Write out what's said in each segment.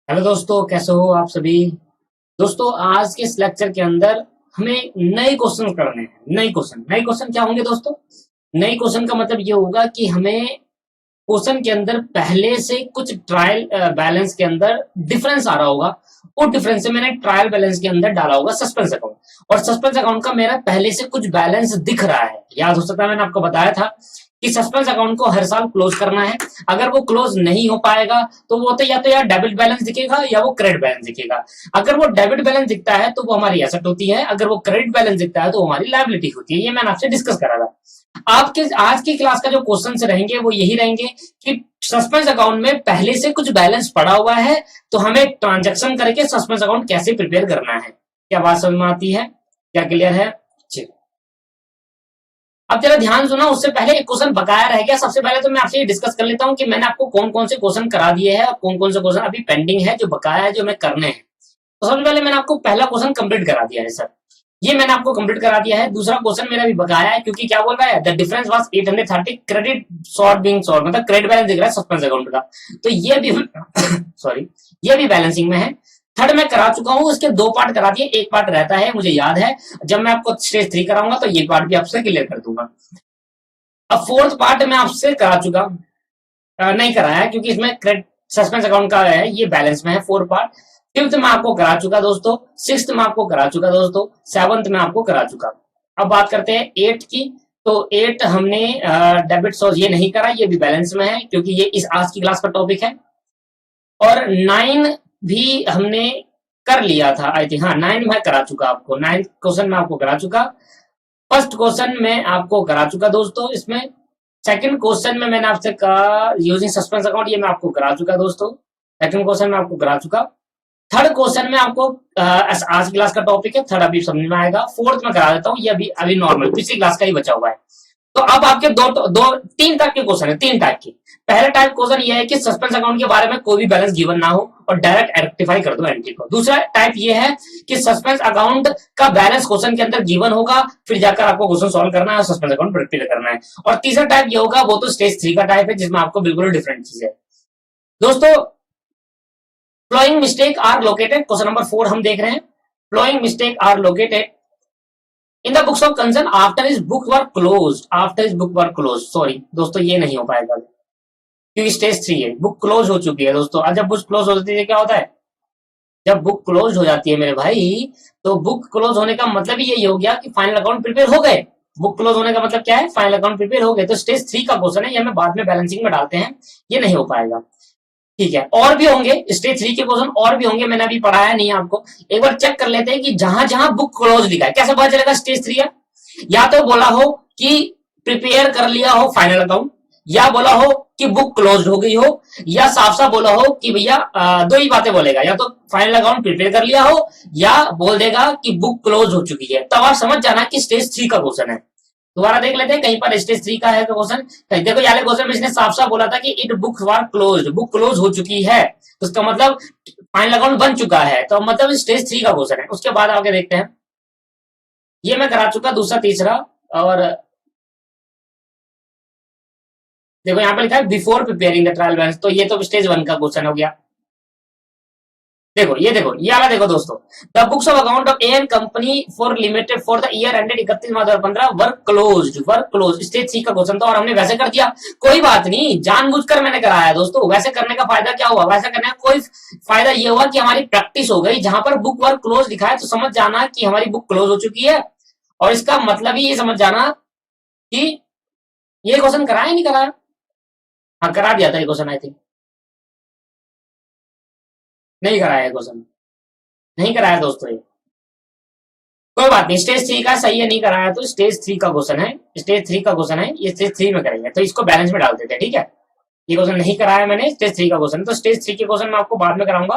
Hello दोस्तों, कैसे हो आप सभी। दोस्तों, आज के इस लेक्चर के अंदर हमें नए क्वेश्चन करने हैं। नए क्वेश्चन क्या होंगे दोस्तों? नए क्वेश्चन का मतलब ये होगा कि हमें क्वेश्चन के अंदर पहले से कुछ ट्रायल बैलेंस के अंदर डिफरेंस आ रहा होगा। वो डिफरेंस से मैंने ट्रायल बैलेंस के अंदर डाला होगा सस्पेंस अकाउंट। और सस्पेंस अकाउंट का मेरा पहले से कुछ बैलेंस दिख रहा है। याद हो सकता है मैंने आपको बताया था कि सस्पेंस अकाउंट को हर साल क्लोज करना है। अगर वो क्लोज नहीं हो पाएगा तो वो तो यार डेबिट बैलेंस दिखेगा या वो क्रेडिट बैलेंस दिखेगा। अगर वो डेबिट बैलेंस दिखता है तो वो हमारी एसेट होती है, अगर वो क्रेडिट बैलेंस दिखता है तो वो हमारी लायबिलिटी होती है। ये मैंने आपसे डिस्कस करा था। आपके आज की क्लास का जो क्वेश्चन रहेंगे वो यही रहेंगे कि सस्पेंस अकाउंट में पहले से कुछ बैलेंस पड़ा हुआ है, तो हमें ट्रांजेक्शन करके सस्पेंस अकाउंट कैसे प्रिपेयर करना है। क्या बात समझ में आती है? क्या क्लियर है? जी। अब जरा ध्यान सुना, उससे पहले एक क्वेश्चन बकाया रह गया। सबसे पहले तो मैं आपसे ये डिस्कस कर लेता हूं कि मैंने आपको कौन कौन से क्वेश्चन करा दिए हैं और कौन कौन से क्वेश्चन अभी पेंडिंग है, जो बकाया है, जो हमें करने हैं। तो सबसे पहले मैंने आपको पहला क्वेश्चन कंप्लीट करा दिया है सर। ये मैंने आपको कंप्लीट करा दिया है। दूसरा क्वेश्चन मेरा भी बकाया है, क्योंकि क्या बोल रहा है, the difference was 830 credit short being short, मतलब क्रेडिट बैलेंस दिख रहा है सस्पेंस अकाउंट का। तो ये भी सॉरी, ये भी बैलेंसिंग में है। थर्ड मैं करा चुका हूं, उसके दो पार्ट करा दिए, एक पार्ट रहता है, मुझे याद है। जब मैं आपको स्टेज 3 कराऊंगा तो ये पार्ट भी आपसे क्लियर कर दूंगा। अब फोर्थ पार्ट मैं आपसे करा चुका, नहीं कराया है, क्योंकि इसमें क्रेडिट सस्पेंस अकाउंट का है, ये बैलेंस में है फोर्थ पार्ट। फिफ्थ में आपको करा चुका दोस्तों, सिक्स्थ में आपको करा चुका दोस्तों, सेवंथ में आपको करा चुका। अब बात करते हैं एट की। तो एट हमने डेबिट सोर्स ये नहीं करा, ये भी बैलेंस में है, क्योंकि ये इस आज की क्लास का टॉपिक है। और नाइन भी हमने कर लिया था आई थिंक। हाँ, नाइन मैं करा चुका आपको, नाइन क्वेश्चन में आपको करा चुका। फर्स्ट क्वेश्चन में आपको करा चुका दोस्तों इसमें। सेकंड क्वेश्चन में मैंने आपसे कहा यूजिंग सस्पेंस अकाउंट, ये मैं आपको करा चुका दोस्तों। सेकंड क्वेश्चन में आपको करा चुका। थर्ड क्वेश्चन में आपको आज क्लास का टॉपिक है, थर्ड अभी समझ में आएगा। फोर्थ में करा देता हूँ, ये अभी अभी नॉर्मल पिछली क्लास का ही बचा हुआ है। तो अब आपके दो दो तीन टाइप के क्वेश्चन है, तीन टाइप के। पहला टाइप क्वेश्चन ये है कि सस्पेंस अकाउंट के बारे में कोई भी बैलेंस गिवन ना हो और डायरेक्ट रेक्टिफाई कर दो एंट्री को। दूसरा टाइप ये है कि सस्पेंस अकाउंट का बैलेंस क्वेश्चन के अंदर गिवन होगा, फिर जाकर आपको क्वेश्चन सॉल्व करना है और सस्पेंस अकाउंट प्रिपेयर करना है। और तीसरा टाइप ये होगा, वो तो स्टेज 3 का टाइप है, जिसमें आपको बिल्कुल डिफरेंट चीज है दोस्तों। Following mistake are located, question number 4 हम देख रहे हैं। Following mistake are located in the books of concern after is book were close, after is book were close. Sorry दोस्तों, ये नहीं हो पाएगा क्योंकि स्टेज 3 है, बुक क्लोज हो चुकी है दोस्तों। और जब बुक क्लोज हो जाती है क्या होता है? जब बुक क्लोज हो जाती है मेरे भाई, तो बुक क्लोज होने का मतलब ही यही हो गया कि फाइनल अकाउंट प्रिपेयर हो गए। बुक क्लोज होने का मतलब क्या है? फाइनल अकाउंट प्रिपेयर हो गए। तो स्टेज 3 का क्वेश्चन है, ये हमें बाद में बैलेंसिंग में डालते हैं, ये नहीं हो पाएगा। ठीक है, और भी होंगे स्टेज 3 के क्वेश्चन, और भी होंगे, मैंने अभी पढ़ाया नहीं है आपको। एक बार चेक कर लेते हैं कि जहां जहां बुक क्लोज लिखा है कैसे पता चलेगा स्टेज 3 है। या तो बोला हो कि प्रिपेयर कर लिया हो फाइनल अकाउंट, या बोला हो कि बुक क्लोज हो गई हो, या साफ साफ बोला हो कि भैया दो ही बातें बोलेगा, या तो फाइनल अकाउंट प्रिपेयर कर लिया हो, या बोल देगा कि बुक क्लोज हो चुकी है। तब आप समझ जाना कि स्टेज 3 का क्वेश्चन है। दोबारा देख लेते हैं, कहीं पर स्टेज 3 का है तो क्वेश्चन। कहीं देखो, यार क्वेश्चन में इसने साफ साफ बोला था कि it books were close, book close हो चुकी है, तो उसका मतलब फाइनल अकाउंट बन चुका है, तो मतलब स्टेज 3 का क्वेश्चन है। उसके बाद आगे देखते हैं, ये मैं करा चुका दूसरा तीसरा। और देखो यहाँ पे लिखा है before preparing the trial balance, तो ये तो स्टेज 1 का क्वेश्चन हो गया। देखो ये वाला देखो दोस्तों, the books of account of A N company for limited for the year ended 31 March 2015 work closed, work close stage 3 का क्वेश्चन था, और हमने वैसे कर दिया। कोई बात नहीं, जानबूझकर मैंने कराया दोस्तों। वैसे करने का फायदा क्या हुआ? वैसे करने का कोई फायदा ये हुआ कि हमारी प्रैक्टिस हो गई। जहां पर बुक वर्क क्लोज लिखा है तो समझ जाना कि हमारी बुक क्लोज हो चुकी है, और इसका मतलब ही ये समझ जाना कि ये क्वेश्चन कराया नहीं कराया। हाँ, करा दिया था ये क्वेश्चन आई थिंक। नहीं कराया क्वेश्चन, नहीं कराया दोस्तों ये। कोई बात नहीं, स्टेज 3 का सही है, नहीं कराया तो स्टेज 3 का क्वेश्चन है, स्टेज 3 का क्वेश्चन है, ये स्टेज 3 में करेंगे, तो इसको बैलेंस में डाल देते हैं। ठीक है, ये क्वेश्चन नहीं कराया मैंने, स्टेज 3 का क्वेश्चन, तो स्टेज 3 के क्वेश्चन मैं आपको बाद में कराऊंगा।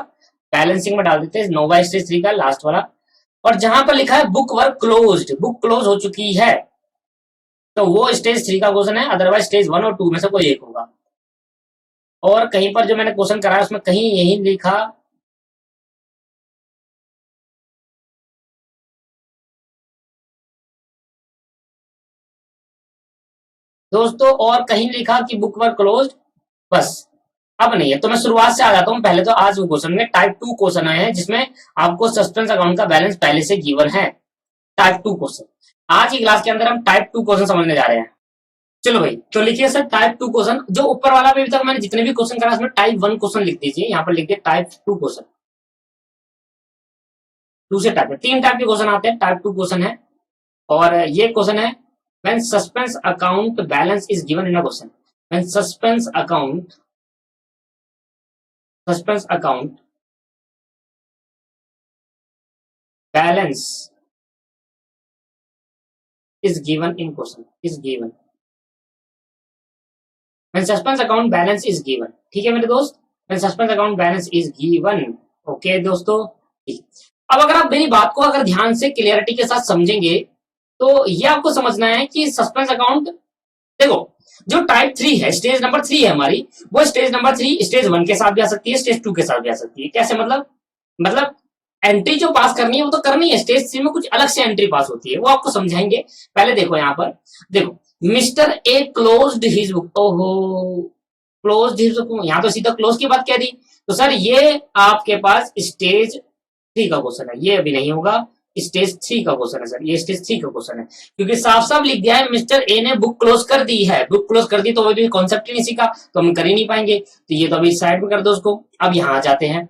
बैलेंसिंग में डाल देते हैं नोवा स्टेज 3 का लास्ट वाला। और जहां पर लिखा है book work closed, book close हो चुकी है, तो वो स्टेज 3 का क्वेश्चन है, अदरवाइज स्टेज 1 और 2 में से कोई एक होगा। और कहीं पर जो मैंने क्वेश्चन कराया उसमें कहीं यही लिखा दोस्तों, और कहीं लिखा कि बुक वर्क क्लोज्ड, बस अब नहीं है, तो मैं शुरुआत से आ जाता हूं। पहले तो आज वो क्वेश्चन में टाइप 2 क्वेश्चन आए हैं जिसमें आपको सस्पेंस अकाउंट का बैलेंस पहले से गिवन है। टाइप 2 क्वेश्चन आज की क्लास के अंदर हम टाइप 2 क्वेश्चन समझने जा रहे हैं। चलो भाई, तो लिखिए सर टाइप 2 क्वेश्चन। जो ऊपर वाला पे अभी तक मैंने जितने भी क्वेश्चन करा उसमें टाइप 1 क्वेश्चन लिख दीजिए, यहाँ पर लिख दिए टाइप 2 क्वेश्चन। दूसरे टाइप में 3 टाइप के क्वेश्चन आते हैं, टाइप 2 क्वेश्चन है। और ये क्वेश्चन है when suspense account balance is given in a question. When suspense account balance is given in question is given when suspense account balance is given। ठीक है मेरे दोस्त, when suspense account balance is given। Okay दोस्तों, अब अगर आप मेरी बात को अगर ध्यान से क्लियरिटी के साथ समझेंगे तो ये आपको समझना है कि सस्पेंस अकाउंट, देखो जो टाइप 3 है, स्टेज नंबर 3 है हमारी, वो स्टेज नंबर 3 स्टेज 1 के साथ भी आ सकती है, स्टेज 2 के साथ भी आ सकती है। कैसे मतलब एंट्री जो पास करनी है वो तो करनी है, स्टेज 3 में कुछ अलग से एंट्री पास होती है, वो आपको समझाएंगे। पहले देखो यहाँ पर, देखो mister a closed his book. ओहो, क्लोज्ड हिज बुक, यहाँ तो सीधा क्लोज की बात कह दी। तो सर ये आपके पास स्टेज 3 का क्वेश्चन है, ये अभी नहीं होगा, स्टेज 3 का क्वेश्चन है सर, ये स्टेज 3 का क्वेश्चन है, क्योंकि साफ साफ लिख दिया है मिस्टर ए ने बुक क्लोज कर दी है। बुक क्लोज कर दी तो वो भी कॉन्सेप्ट ही नहीं सीखा, तो हम कर ही नहीं पाएंगे, तो ये तो अभी साइड में कर दो उसको। अब यहाँ आ जाते हैं,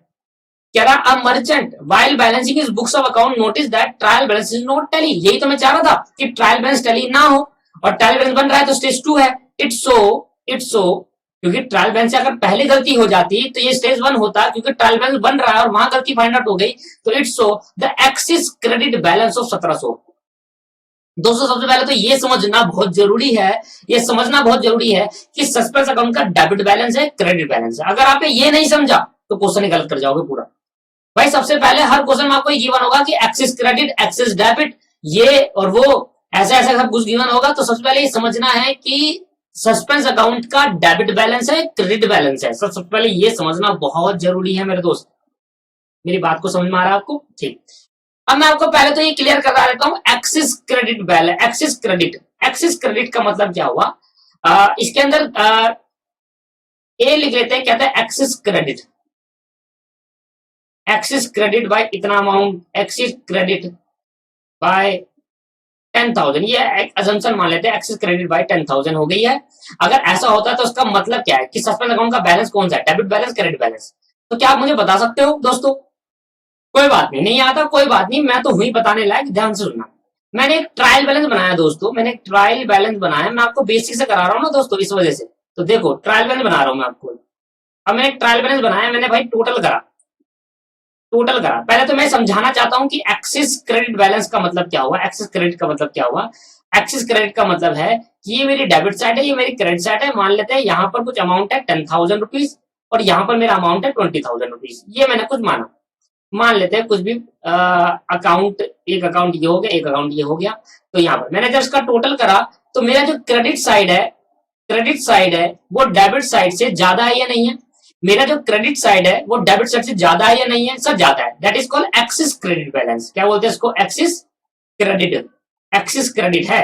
कह रहा a merchant while balancing his books of account notice that trial balance is not tally. यही तो मैं चाह रहा था कि ट्रायल बैलेंस टैली ना हो, और ट्रायल बैलेंस बन रहा है तो स्टेज 2 है। इट्स सो क्योंकि ट्रायल बैलेंस से अगर पहले गलती हो जाती तो ये स्टेज 1 होता, क्योंकि ट्रायल बैलेंस बन रहा है और वहां गलती फाइंड आउट हो गई, तो it's so the axis credit balance of 1700। दोस्तों सबसे पहले तो ये समझना बहुत जरूरी है, ये समझना बहुत जरूरी है कि सस्पेंस अकाउंट का डेबिट बैलेंस है, क्रेडिट बैलेंस है। अगर आपने ये नहीं समझा तो क्वेश्चन ही गलत कर जाओगे पूरा। भाई सबसे पहले हर क्वेश्चन में आपको ये गिवन होगा कि एक्सिस क्रेडिट, एक्सिस डेबिट, ये और वो ऐसा ऐसा सब कुछ गिवन होगा। तो सबसे पहले ये समझना है कि सस्पेंस अकाउंट का डेबिट बैलेंस है, क्रेडिट बैलेंस है। सबसे पहले ये समझना बहुत जरूरी है मेरे दोस्त। मेरी बात को समझ में आ रहा है आपको? ठीक, अब मैं आपको पहले तो ये क्लियर करा देता हूं, axis credit balance, axis credit का मतलब क्या हुआ। इसके अंदर ए लिख लेते हैं, कहते हैं एक्सिस क्रेडिट बाय इतना अमाउंट, एक्सिस क्रेडिट बाय 10,000, ये एक अजम्पशन मान लेते हैं, एक्सिस क्रेडिट बाय 10,000 हो गई है। अगर ऐसा होता है तो उसका मतलब क्या है कि सस्पेंस अकाउंट का बैलेंस कौन सा है, डेबिट बैलेंस, क्रेडिट बैलेंस। तो क्या आप मुझे बता सकते हो दोस्तों? कोई बात नहीं आता, कोई बात नहीं, मैं तो हुई बताने लायक, ध्यान से सुनना। मैंने एक ट्रायल बैलेंस बनाया दोस्तों, मैंने एक ट्रायल बैलेंस बनाया, मैं आपको बेसिक से करा रहा हूँ ना दोस्तों, इस वजह से। तो देखो ट्रायल बैलेंस बना रहा हूं मैं आपको। अब मैंने एक ट्रायल बैलेंस बनाया, मैंने भाई टोटल करा। पहले तो मैं समझाना चाहता हूं कि एक्सिस क्रेडिट बैलेंस का मतलब क्या हुआ, एक्सिस क्रेडिट का मतलब क्या हुआ। एक्सिस क्रेडिट का मतलब है कि ये मेरी डेबिट साइड है, ये मेरी क्रेडिट साइड है। मान लेते हैं यहाँ पर कुछ अमाउंट है 10,000 रुपीज और यहाँ पर मेरा अमाउंट है 20,000 रुपीज। ये मैंने कुछ माना, मान लेते हैं कुछ भी अकाउंट, एक अकाउंट ये हो गया, एक अकाउंट ये हो गया। तो यहाँ पर मैंने जब इसका टोटल करा तो मेरा जो क्रेडिट साइड है वो डेबिट साइड से ज्यादा है या नहीं है। मेरा जो क्रेडिट साइड है वो डेबिट साइड से ज्यादा है या नहीं है, सर ज्यादा है। That is called axis credit balance. क्या बोलते हैं इसको? एक्सिस क्रेडिट है,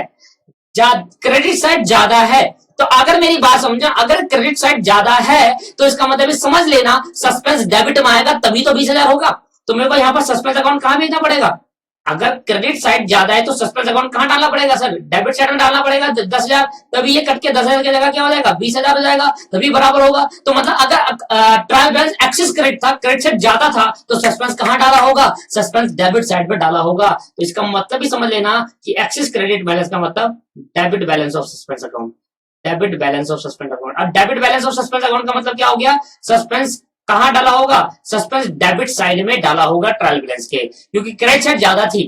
क्रेडिट साइड ज्यादा है। तो अगर मेरी बात समझा, अगर क्रेडिट साइड ज्यादा है तो इसका मतलब समझ लेना सस्पेंस डेबिट में आएगा तभी तो 20,000 होगा। तो मेरे को यहाँ पर सस्पेंस अकाउंट कहां भेजना पड़ेगा? अगर क्रेडिट साइड ज्यादा है तो सस्पेंस अकाउंट कहां डालना पड़ेगा सर? डेबिट साइड में डालना पड़ेगा 10,000, तभी ये कट के 10,000 की जगह क्या हो जाएगा? 20,000 हो जाएगा, तभी बराबर होगा। तो मतलब अगर ट्रायल बैलेंस एक्सिस क्रेडिट था, क्रेडिट साइड ज्यादा था, तो सस्पेंस कहां डाला होगा? सस्पेंस डेबिट साइड पे डाला होगा। तो इसका मतलब भी समझ लेना कि एक्सिस क्रेडिट बैलेंस का मतलब debit balance of suspense account, debit balance of suspense account. अब debit balance of suspense account का मतलब क्या हो गया? सस्पेंस कहां डाला होगा? सस्पेंस डेबिट साइड में डाला होगा ट्रायल बैलेंस के, क्योंकि क्रेडिट साइड ज्यादा थी।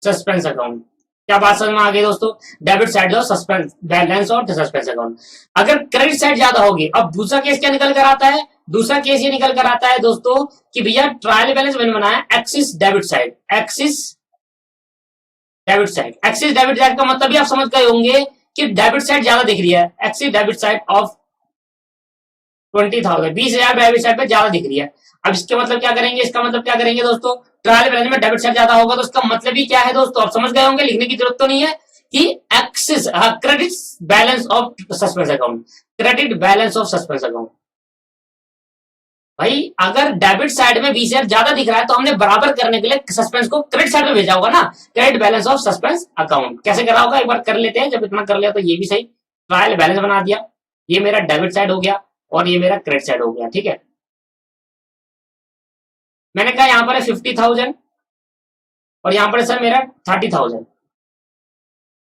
सस्पेंस अकाउंट, क्या बात समझ में आ गई दोस्तों? डेबिट साइड और सस्पेंस बैलेंस और सस्पेंस अकाउंट। अगर क्रेडिट साइड ज्यादा होगी, अब दूसरा केस क्या निकल कर आता है? दूसरा केस ये निकल कर आता है दोस्तों कि भैया ट्रायल बैलेंस मैंने बनाया axis debit side, axis debit side का मतलब भी आप समझ गए होंगे कि डेबिट साइड ज्यादा दिख रही है। Axis debit side of 20,000, 20,000 debit side पे ज्यादा दिख रही है। अब इसके मतलब क्या करेंगे? इसका मतलब क्या करेंगे दोस्तों? ट्रायल बैलेंस में डेबिट साइड ज्यादा होगा तो इसका मतलब ही क्या है दोस्तों? आप समझ गए होंगे, लिखने की जरूरत तो नहीं है। कि axis credit balance of suspense account, credit balance of suspense account. भाई अगर डेबिट साइड में 20,000 ज्यादा दिख रहा है तो हमने बराबर करने के लिए सस्पेंस को क्रेडिट साइड में भेजा होगा ना, credit balance of suspense account. कैसे करा होगा एक बार कर लेते हैं, जब इतना कर लिया तो ये भी सही, ट्रायल बैलेंस बना दिया, ये मेरा डेबिट साइड हो गया और ये मेरा क्रेडिट साइड हो गया। ठीक है, मैंने कहा यहां पर है 50,000 और यहां पर सर मेरा 30,000,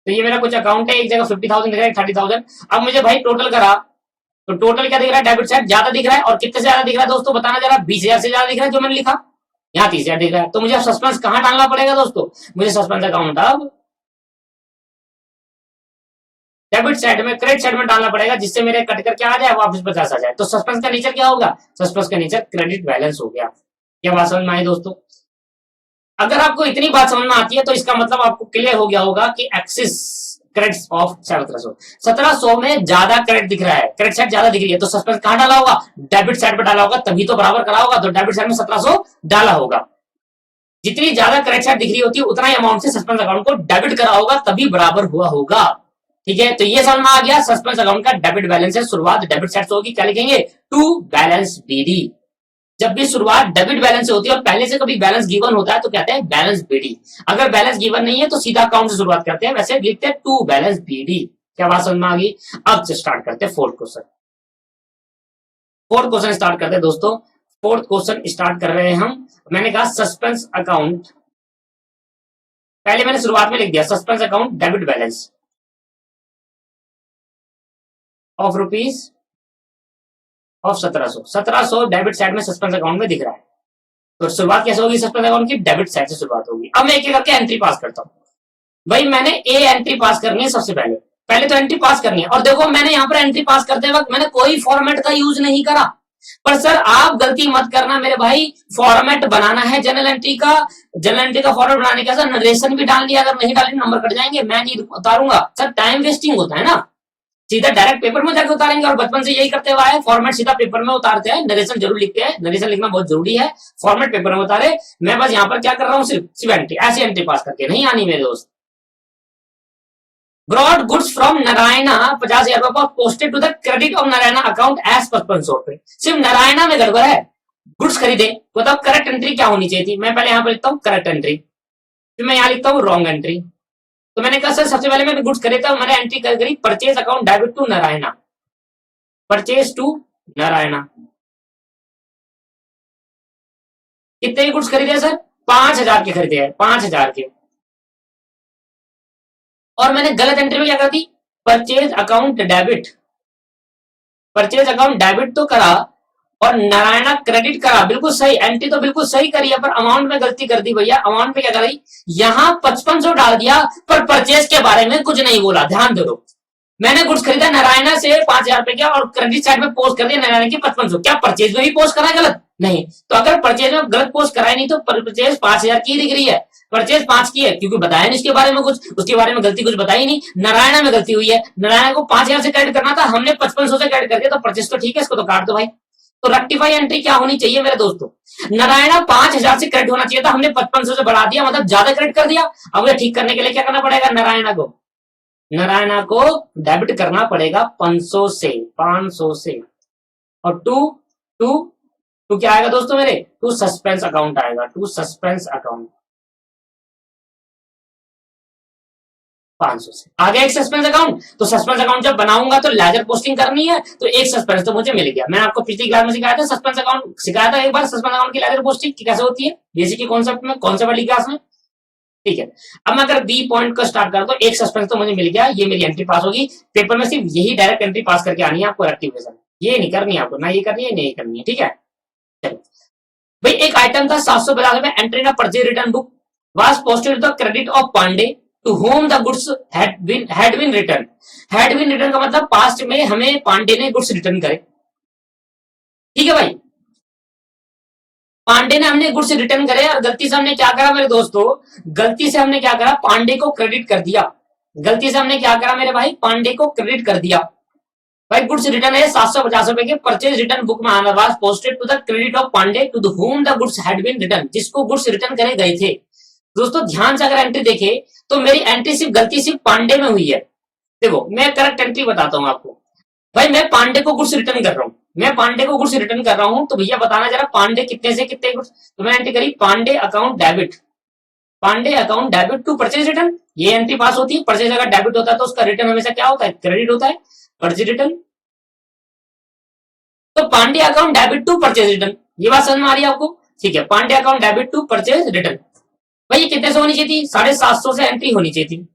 तो ये मेरा कुछ अकाउंट है, एक जगह 50,000 दिख रहा है, 30,000। अब मुझे भाई टोटल करा तो टोटल क्या दिख रहा है, डेबिट साइड ज्यादा दिख रहा है, और कितने से ज्यादा दिख रहा है दोस्तों बताना जरा, 20,000 से ज्यादा दिख रहा है जो मैंने लिखा, यहाँ 30,000 दिख रहा है। तो मुझे सस्पेंस कहां डालना पड़ेगा दोस्तों, मुझे सस्पेंस अकाउंट अब डेबिट साइड में क्रेडिट साइड में डालना पड़ेगा, जिससे मेरे कट कर क्या आ जाए, वापस 50 आ जाए। तो सस्पेंस का नेचर क्या होगा, सस्पेंस का नेचर क्रेडिट बैलेंस हो गया। क्या बात समझ में आई दोस्तों? अगर आपको इतनी बात समझ में आती है तो इसका मतलब आपको क्लियर हो गया होगा कि एक्सिस क्रेडिट ऑफ 1700 में ज्यादा क्रेडिट दिख रहा है, क्रेडिट साइड ज्यादा दिख रही है, तो सस्पेंस कहां डाला होगा, डेबिट साइड पर डाला होगा, तभी तो बराबर करा होगा, तो डेबिट साइड में 1700 डाला होगा। जितनी ज्यादा क्रेडिट साइड दिख रही होती है उतना ही अमाउंट से सस्पेंस अकाउंट को डेबिट करा होगा, तभी बराबर हुआ होगा। ठीक है, तो ये समझ में आ गया, सस्पेंस अकाउंट का डेबिट बैलेंस है, शुरुआत डेबिट साइड से होगी, क्या लिखेंगे, टू बैलेंस बीडी। जब भी शुरुआत डेबिट बैलेंस से होती है और पहले से कभी बैलेंस गिवन होता है तो कहते हैं बैलेंस बीडी। अगर बैलेंस गिवन नहीं है तो सीधा अकाउंट से शुरुआत करते हैं, वैसे लिखते हैं टू बैलेंस बीडी। क्या बात समझ में आ गई? अब स्टार्ट करते हैं fourth question. Fourth question start करते हैं दोस्तों, फोर्थ क्वेश्चन स्टार्ट कर रहे हैं हम। मैंने कहा सस्पेंस अकाउंट, पहले मैंने शुरुआत में लिख दिया suspense account debit balance of rupees of 1700 debit side में सस्पेंस अकाउंट में दिख रहा है। तो शुरुआत कैसे होगी सस्पेंस अकाउंट की, डेबिट साइड से शुरुआत होगी। अब मैं एक एक करके एंट्री पास करता हूं। भाई मैंने ए एंट्री पास करनी है सबसे पहले, पहले तो एंट्री पास करनी है। और देखो मैंने यहाँ पर एंट्री पास करते वक्त मैंने कोई फॉर्मेट का यूज नहीं करा, पर सर आप गलती मत करना मेरे भाई, फॉर्मेट बनाना है जनरल एंट्री का, जनरल एंट्री का फॉर्मेट बनाने का सर नरेशन भी डाल दिया, अगर नहीं डाली नंबर कट जाएंगे, मैं नहीं उतारूंगा सर, टाइम वेस्टिंग होता है ना, सीधा डायरेक्ट पेपर में जाकर उतारेंगे। और बचपन से यही करते हुआ है, फॉर्मेट सीधा पेपर में उतारते हैं, नरेशन जरूर लिखते हैं, नरेशन लिखना बहुत जरूरी है, फॉर्मेट पेपर में उतारे। मैं बस यहाँ पर क्या कर रहा हूँ, सिर्फ एंट्री, ऐसी एंट्री पास करके नहीं आनी मेरे दोस्त। ब्रॉड गुड्स फ्रॉम नारायणा 50,000 रुपए posted to the credit of Narayana account as 5500 रुपए। सिर्फ नारायणा में गड़बड़ है, गुड्स खरीदे, बताओ करेक्ट एंट्री क्या होनी चाहिए थी। मैं पहले यहाँ पर लिखता हूँ करेक्ट एंट्री, फिर मैं यहाँ लिखता हूँ रॉन्ग एंट्री। तो मैंने कहा सर सबसे पहले मैंने गुड्स खरीदा, मैंने एंट्री करी purchase account debit to Narayana, purchase to Narayana. कितने गुड्स खरीदे सर, 5,000 के खरीदे हैं, 5,000 के। और मैंने गलत एंट्री में क्या कर दी, purchase account debit, purchase account debit तो करा और नारायणा क्रेडिट करा, बिल्कुल सही एंट्री तो बिल्कुल सही करी है, पर अमाउंट में गलती कर दी भैया। अमाउंट में क्या करी, यहाँ 5500 डाल दिया, पर परचेज के बारे में कुछ नहीं बोला। ध्यान दो, मैंने गुड्स खरीदा नारायणा से 5,000 रुपए का और क्रेडिट साइड में पोस्ट कर दिया नारायणा की 5500, क्या परचेज में भी पोस्ट करा गलत? नहीं। तो अगर परचेज में गलत पोस्ट कराए नहीं तो परचेज 5,000 की दिख रही है, परचेज 5 की है, क्योंकि बताया नहीं इसके बारे में कुछ, उसके बारे में गलती कुछ बताई नहीं। नारायणा में गलती हुई है, नारायणा को 5,000 से क्रेडिट करना था, हमने 5500 से क्रेडिट कर दिया, तो परचेज तो ठीक है, इसको तो काट दो भाई। तो रेक्टिफाई एंट्री क्या होनी चाहिए मेरे दोस्तों, नारायणा 5,000 से क्रेडिट होना चाहिए था, हमने 5500 से बढ़ा दिया, मतलब ज्यादा क्रेडिट कर दिया। अब मुझे ठीक करने के लिए क्या करना पड़ेगा, नारायणा को डेबिट करना पड़ेगा 500 से। और टू क्या आएगा दोस्तों मेरे, टू सस्पेंस अकाउंट आएगा, टू सस्पेंस अकाउंट 500 से। आगे एक सस्पेंस अकाउंट, तो सस्पेंस अकाउंट जब बनाऊंगा तो लेजर पोस्टिंग करनी है, तो एक सस्पेंस तो मुझे मिल गया। मैंने आपको पिछली क्लास में सिखाया था सस्पेंस अकाउंट, सिखाया था एक बार सस्पेंस अकाउंट की लेजर पोस्टिंग कैसे होती है, बेसिक के कॉन्सेप्ट में, कौन से वाली क्लास में, ठीक है। अब मैं अगर बी पॉइंट को स्टार्ट कर तो एक सस्पेंस तो मुझे मिल गया, ये मेरी एंट्री पास होगी। पेपर में सिर्फ यही डायरेक्ट एंट्री पास करके आनी है आपको, रेक्टिफिकेशन ये नहीं करनी है आपको, ना ये करनी है, नहीं करनी है, ठीक है। चलो भाई, एक आइटम था 750 में, entry in purchase return book was posted the credit of Pandey to whom the goods had been return. Had been return का मतलब पास्ट में हमें पांडे ने गुड्स रिटर्न करे, ठीक है भाई। पांडे ने हमने गुड्स रिटर्न करे और गलती से हमने क्या करा मेरे दोस्तों, गलती से हमने क्या करा, पांडे को क्रेडिट कर दिया। गलती से हमने क्या करा मेरे भाई, पांडे को क्रेडिट कर दिया। भाई गुड्स रिटर्न है 750 रुपए के, परचेज रिटर्न बुक में आना was posted to the credit of Pandey to whom the goods had been return, जिसको गुड्स रिटर्न करे गए थे। दोस्तों ध्यान से अगर एंट्री देखे तो मेरी एंट्री सिर्फ गलती सिर्फ पांडे में हुई है। देखो मैं करेक्ट एंट्री बताता हूँ आपको। भाई मैं पांडे को गुड्स रिटर्न कर रहा हूँ, मैं पांडे को गुड्स रिटर्न कर रहा हूँ, तो भैया बताना जरा पांडे कितने से कितने गुड्स। तो मैं एंट्री करी Pandey account debit, Pandey account debit to purchase return, ये एंट्री पास होती है। परचेज अगर डेबिट होता है तो उसका रिटर्न हमेशा क्या होता है, क्रेडिट होता है, परचेज रिटर्न। तो Pandey account debit to purchase return, ये बात समझ में आ रही है आपको? ठीक है, Pandey account debit to purchase return. भाई ये कितने से होनी चाहिए थी, 750 से एंट्री होनी चाहिए थी।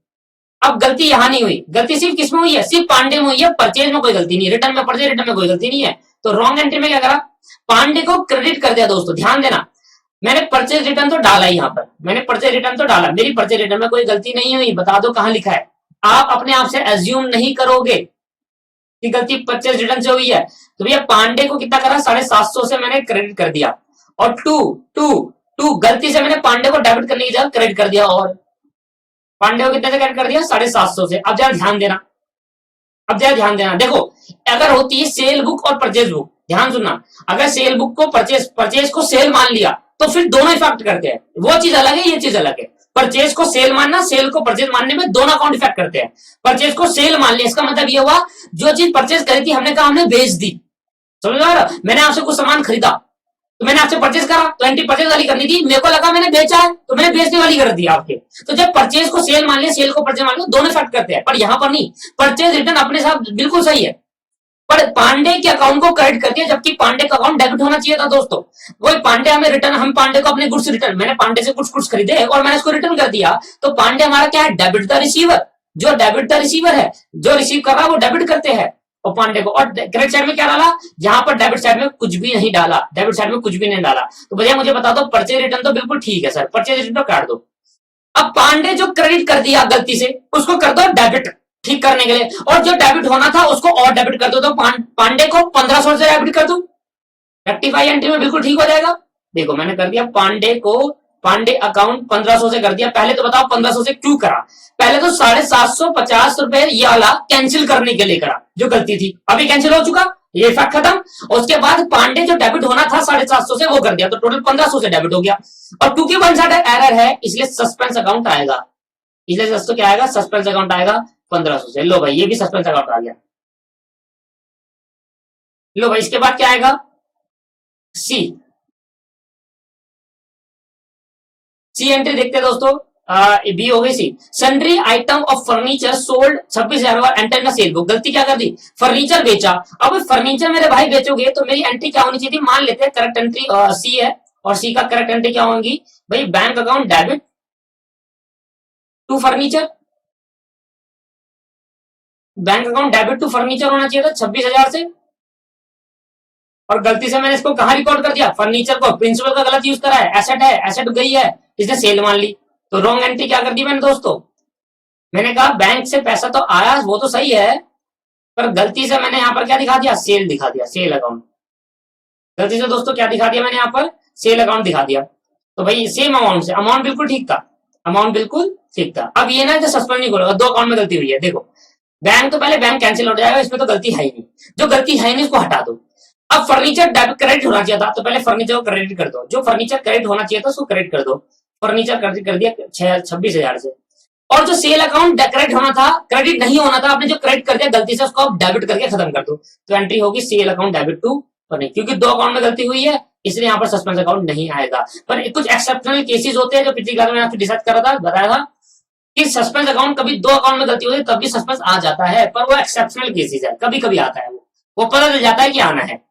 अब गलती यहां नहीं हुई, गलती सिर्फ किसमें हुई है, सिर्फ पांडे में हुई है, परचेज में कोई गलती नहीं, रिटर्न में परचेज रिटर्न में कोई गलती नहीं है। तो रॉन्ग एंट्री में क्या करा, पांडे को क्रेडिट कर दिया। दोस्तों ध्यान देना, मैंने परचेज रिटर्न तो डाला ही, यहाँ पर मैंने परचेज रिटर्न तो डाला, मेरी परचेज रिटर्न में कोई गलती नहीं हुई। बता दो कहां लिखा है, आप अपने आप से एज्यूम नहीं करोगे कि गलती परचेज रिटर्न से हुई है। तो भैया पांडे को कितना करा, 750 से मैंने क्रेडिट कर दिया, और टू टू टू गलती से मैंने पांडे को डेबिट करने की जगह क्रेडिट कर दिया, और पांडे को कितने से क्रेडिट कर दिया, 750 से। अब जरा ध्यान देना, अब जरा ध्यान देना, देखो अगर होती है सेल बुक और परचेज बुक, ध्यान सुनना, अगर सेल बुक को परचेज, परचेज को सेल मान लिया तो फिर दोनों इफेक्ट करते हैं, वो चीज अलग है, ये चीज अलग है। परचेज को सेल मानना, सेल को परचेज मानने में दोनों अकाउंट इफेक्ट करते हैं। परचेज को सेल मान लिया, इसका मतलब ये हुआ जो चीज परचेज करी थी हमने कहा हमने बेच दी, समझ में आ रहा, मैंने आपसे कुछ सामान खरीदा तो मैंने आपसे परचेज करा, तो एंट्री परचेज वाली करनी थी, मेरे को लगा मैंने बेचा है तो मैंने बेचने वाली कर दी आपके। तो जब परचेज को सेल मान लिया, सेल को परचेज मान लिया, दोनों इफेक्ट करते हैं, पर यहां पर नहीं, परचेज रिटर्न अपने साथ बिल्कुल सही है, पर पांडे के अकाउंट को क्रेडिट कर दिया, जबकि पांडे का अकाउंट डेबिट होना चाहिए था। दोस्तों वही पांडे हमें रिटर्न, हम पांडे को अपने गुड्स रिटर्न, मैंने पांडे से गुड्स खरीदे और मैंने इसको रिटर्न कर दिया, तो पांडे हमारा क्या है, डेबिट द रिसीवर, जो डेबिट द रिसीवर है, जो रिसीव कर रहा है वो डेबिट करते हैं और पांडे को। और क्रेडिट साइड में क्या डाला, जहां पर डेबिट साइड में कुछ भी नहीं डाला, डेबिट साइड में कुछ भी नहीं डाला। तो भैया मुझे बता दो, परचेज रिटर्न तो बिल्कुल ठीक है सर, परचेज रिटर्न तो काट दो। अब पांडे जो क्रेडिट कर दिया गलती से, उसको कर दो डेबिट, ठीक करने के लिए, और जो डेबिट होना था उसको और डेबिट कर दो, तो पांडे को 1500 से डेबिट कर दो, रेक्टिफाई एंट्री में बिल्कुल ठीक हो जाएगा। देखो मैंने कर दिया पांडे को, पांडे अकाउंट 1500 से कर दिया। पहले तो बताओ 1500 से क्यों करा, पहले तो 750 रुपए ये वाला कैंसिल करने के लिए करा, जो गलती थी अभी कैंसिल हो चुका, ये इफेक्ट खत्म। उसके बाद पांडे जो डेबिट होना था 750 से वो कर दिया, तो टोटल 1500 से डेबिट हो गया। और टू की 1 एरर है, इसलिए सस्पेंस अकाउंट आएगा, इसलिए दोस्तों क्या आएगा, सस्पेंस अकाउंट आएगा 1500 से। लो भाई ये भी सस्पेंस अकाउंट आ गया। लो भाई इसके बाद क्या आएगा, सी, सी एंट्री देखते हैं दोस्तों, बी हो गई C, sundry item of furniture sold 26,000 enter sale book. गलती क्या कर दी, फर्नीचर बेचा। अब फर्नीचर मेरे भाई बेचोगे तो मेरी एंट्री क्या होनी चाहिए थी, मान लेते हैं करेक्ट एंट्री सी है, और सी का करेक्ट एंट्री क्या होगी भाई, bank account debit to furniture, bank account debit to furniture होना चाहिए था 26,000 से, और गलती से मैंने इसको कहां रिकॉर्ड कर दिया, फर्नीचर को, प्रिंसिपल का गलत यूज करा है, एसेट गई है, इसने सेल मान ली, तो रॉन्ग एंट्री क्या कर दी मैंने दोस्तों, मैंने कहा बैंक से पैसा तो आया वो तो सही है, पर गलती से मैंने यहाँ पर क्या दिखा दिया, सेल दिखा दिया, सेल अकाउंट, गलती से दोस्तों क्या दिखा दिया मैंने यहाँ पर, सेल अकाउंट दिखा दिया। तो भाई सेम अमाउंट से, अमाउंट बिल्कुल ठीक था, अमाउंट बिल्कुल ठीक था। अब ये ना कि सस्पेंड नहीं करोगे, 2 अकाउंट में गलती हुई है, देखो बैंक तो पहले बैंक कैंसिल हो जाएगा, इसमें तो गलती है ही नहीं, जो गलती है नहीं उसको हटा दो। अब फर्नीचर डेबिट क्रेडिट होना चाहिए था, तो पहले फर्नीचर को क्रेडिट कर दो, जो फर्नीचर क्रेडिट होना चाहिए था उसको क्रेडिट कर दो, फर्नीचर क्रेडिट कर दिया 26,000 से। और जो सेल अकाउंट क्रेडिट होना था, क्रेडिट नहीं होना था, आपने जो क्रेडिट कर दिया गलती से, उसको आप डेबिट करके खत्म कर दो, तो एंट्री होगी sale account debit to furniture, क्योंकि 2 अकाउंट में गलती हुई है इसलिए यहाँ पर सस्पेंस अकाउंट नहीं आएगा। पर कुछ एक्सेप्शनल केसेस होते हैं, जो पिछली क्लास में आपसे डिस्कस करा था, बताया था कि सस्पेंस अकाउंट कभी 2 अकाउंट में गलती होती है तब भी सस्पेंस आ जाता है, पर वो एक्सेप्शनल केसेस है, कभी कभी आता है, वो पता चल जाता है कि आना है।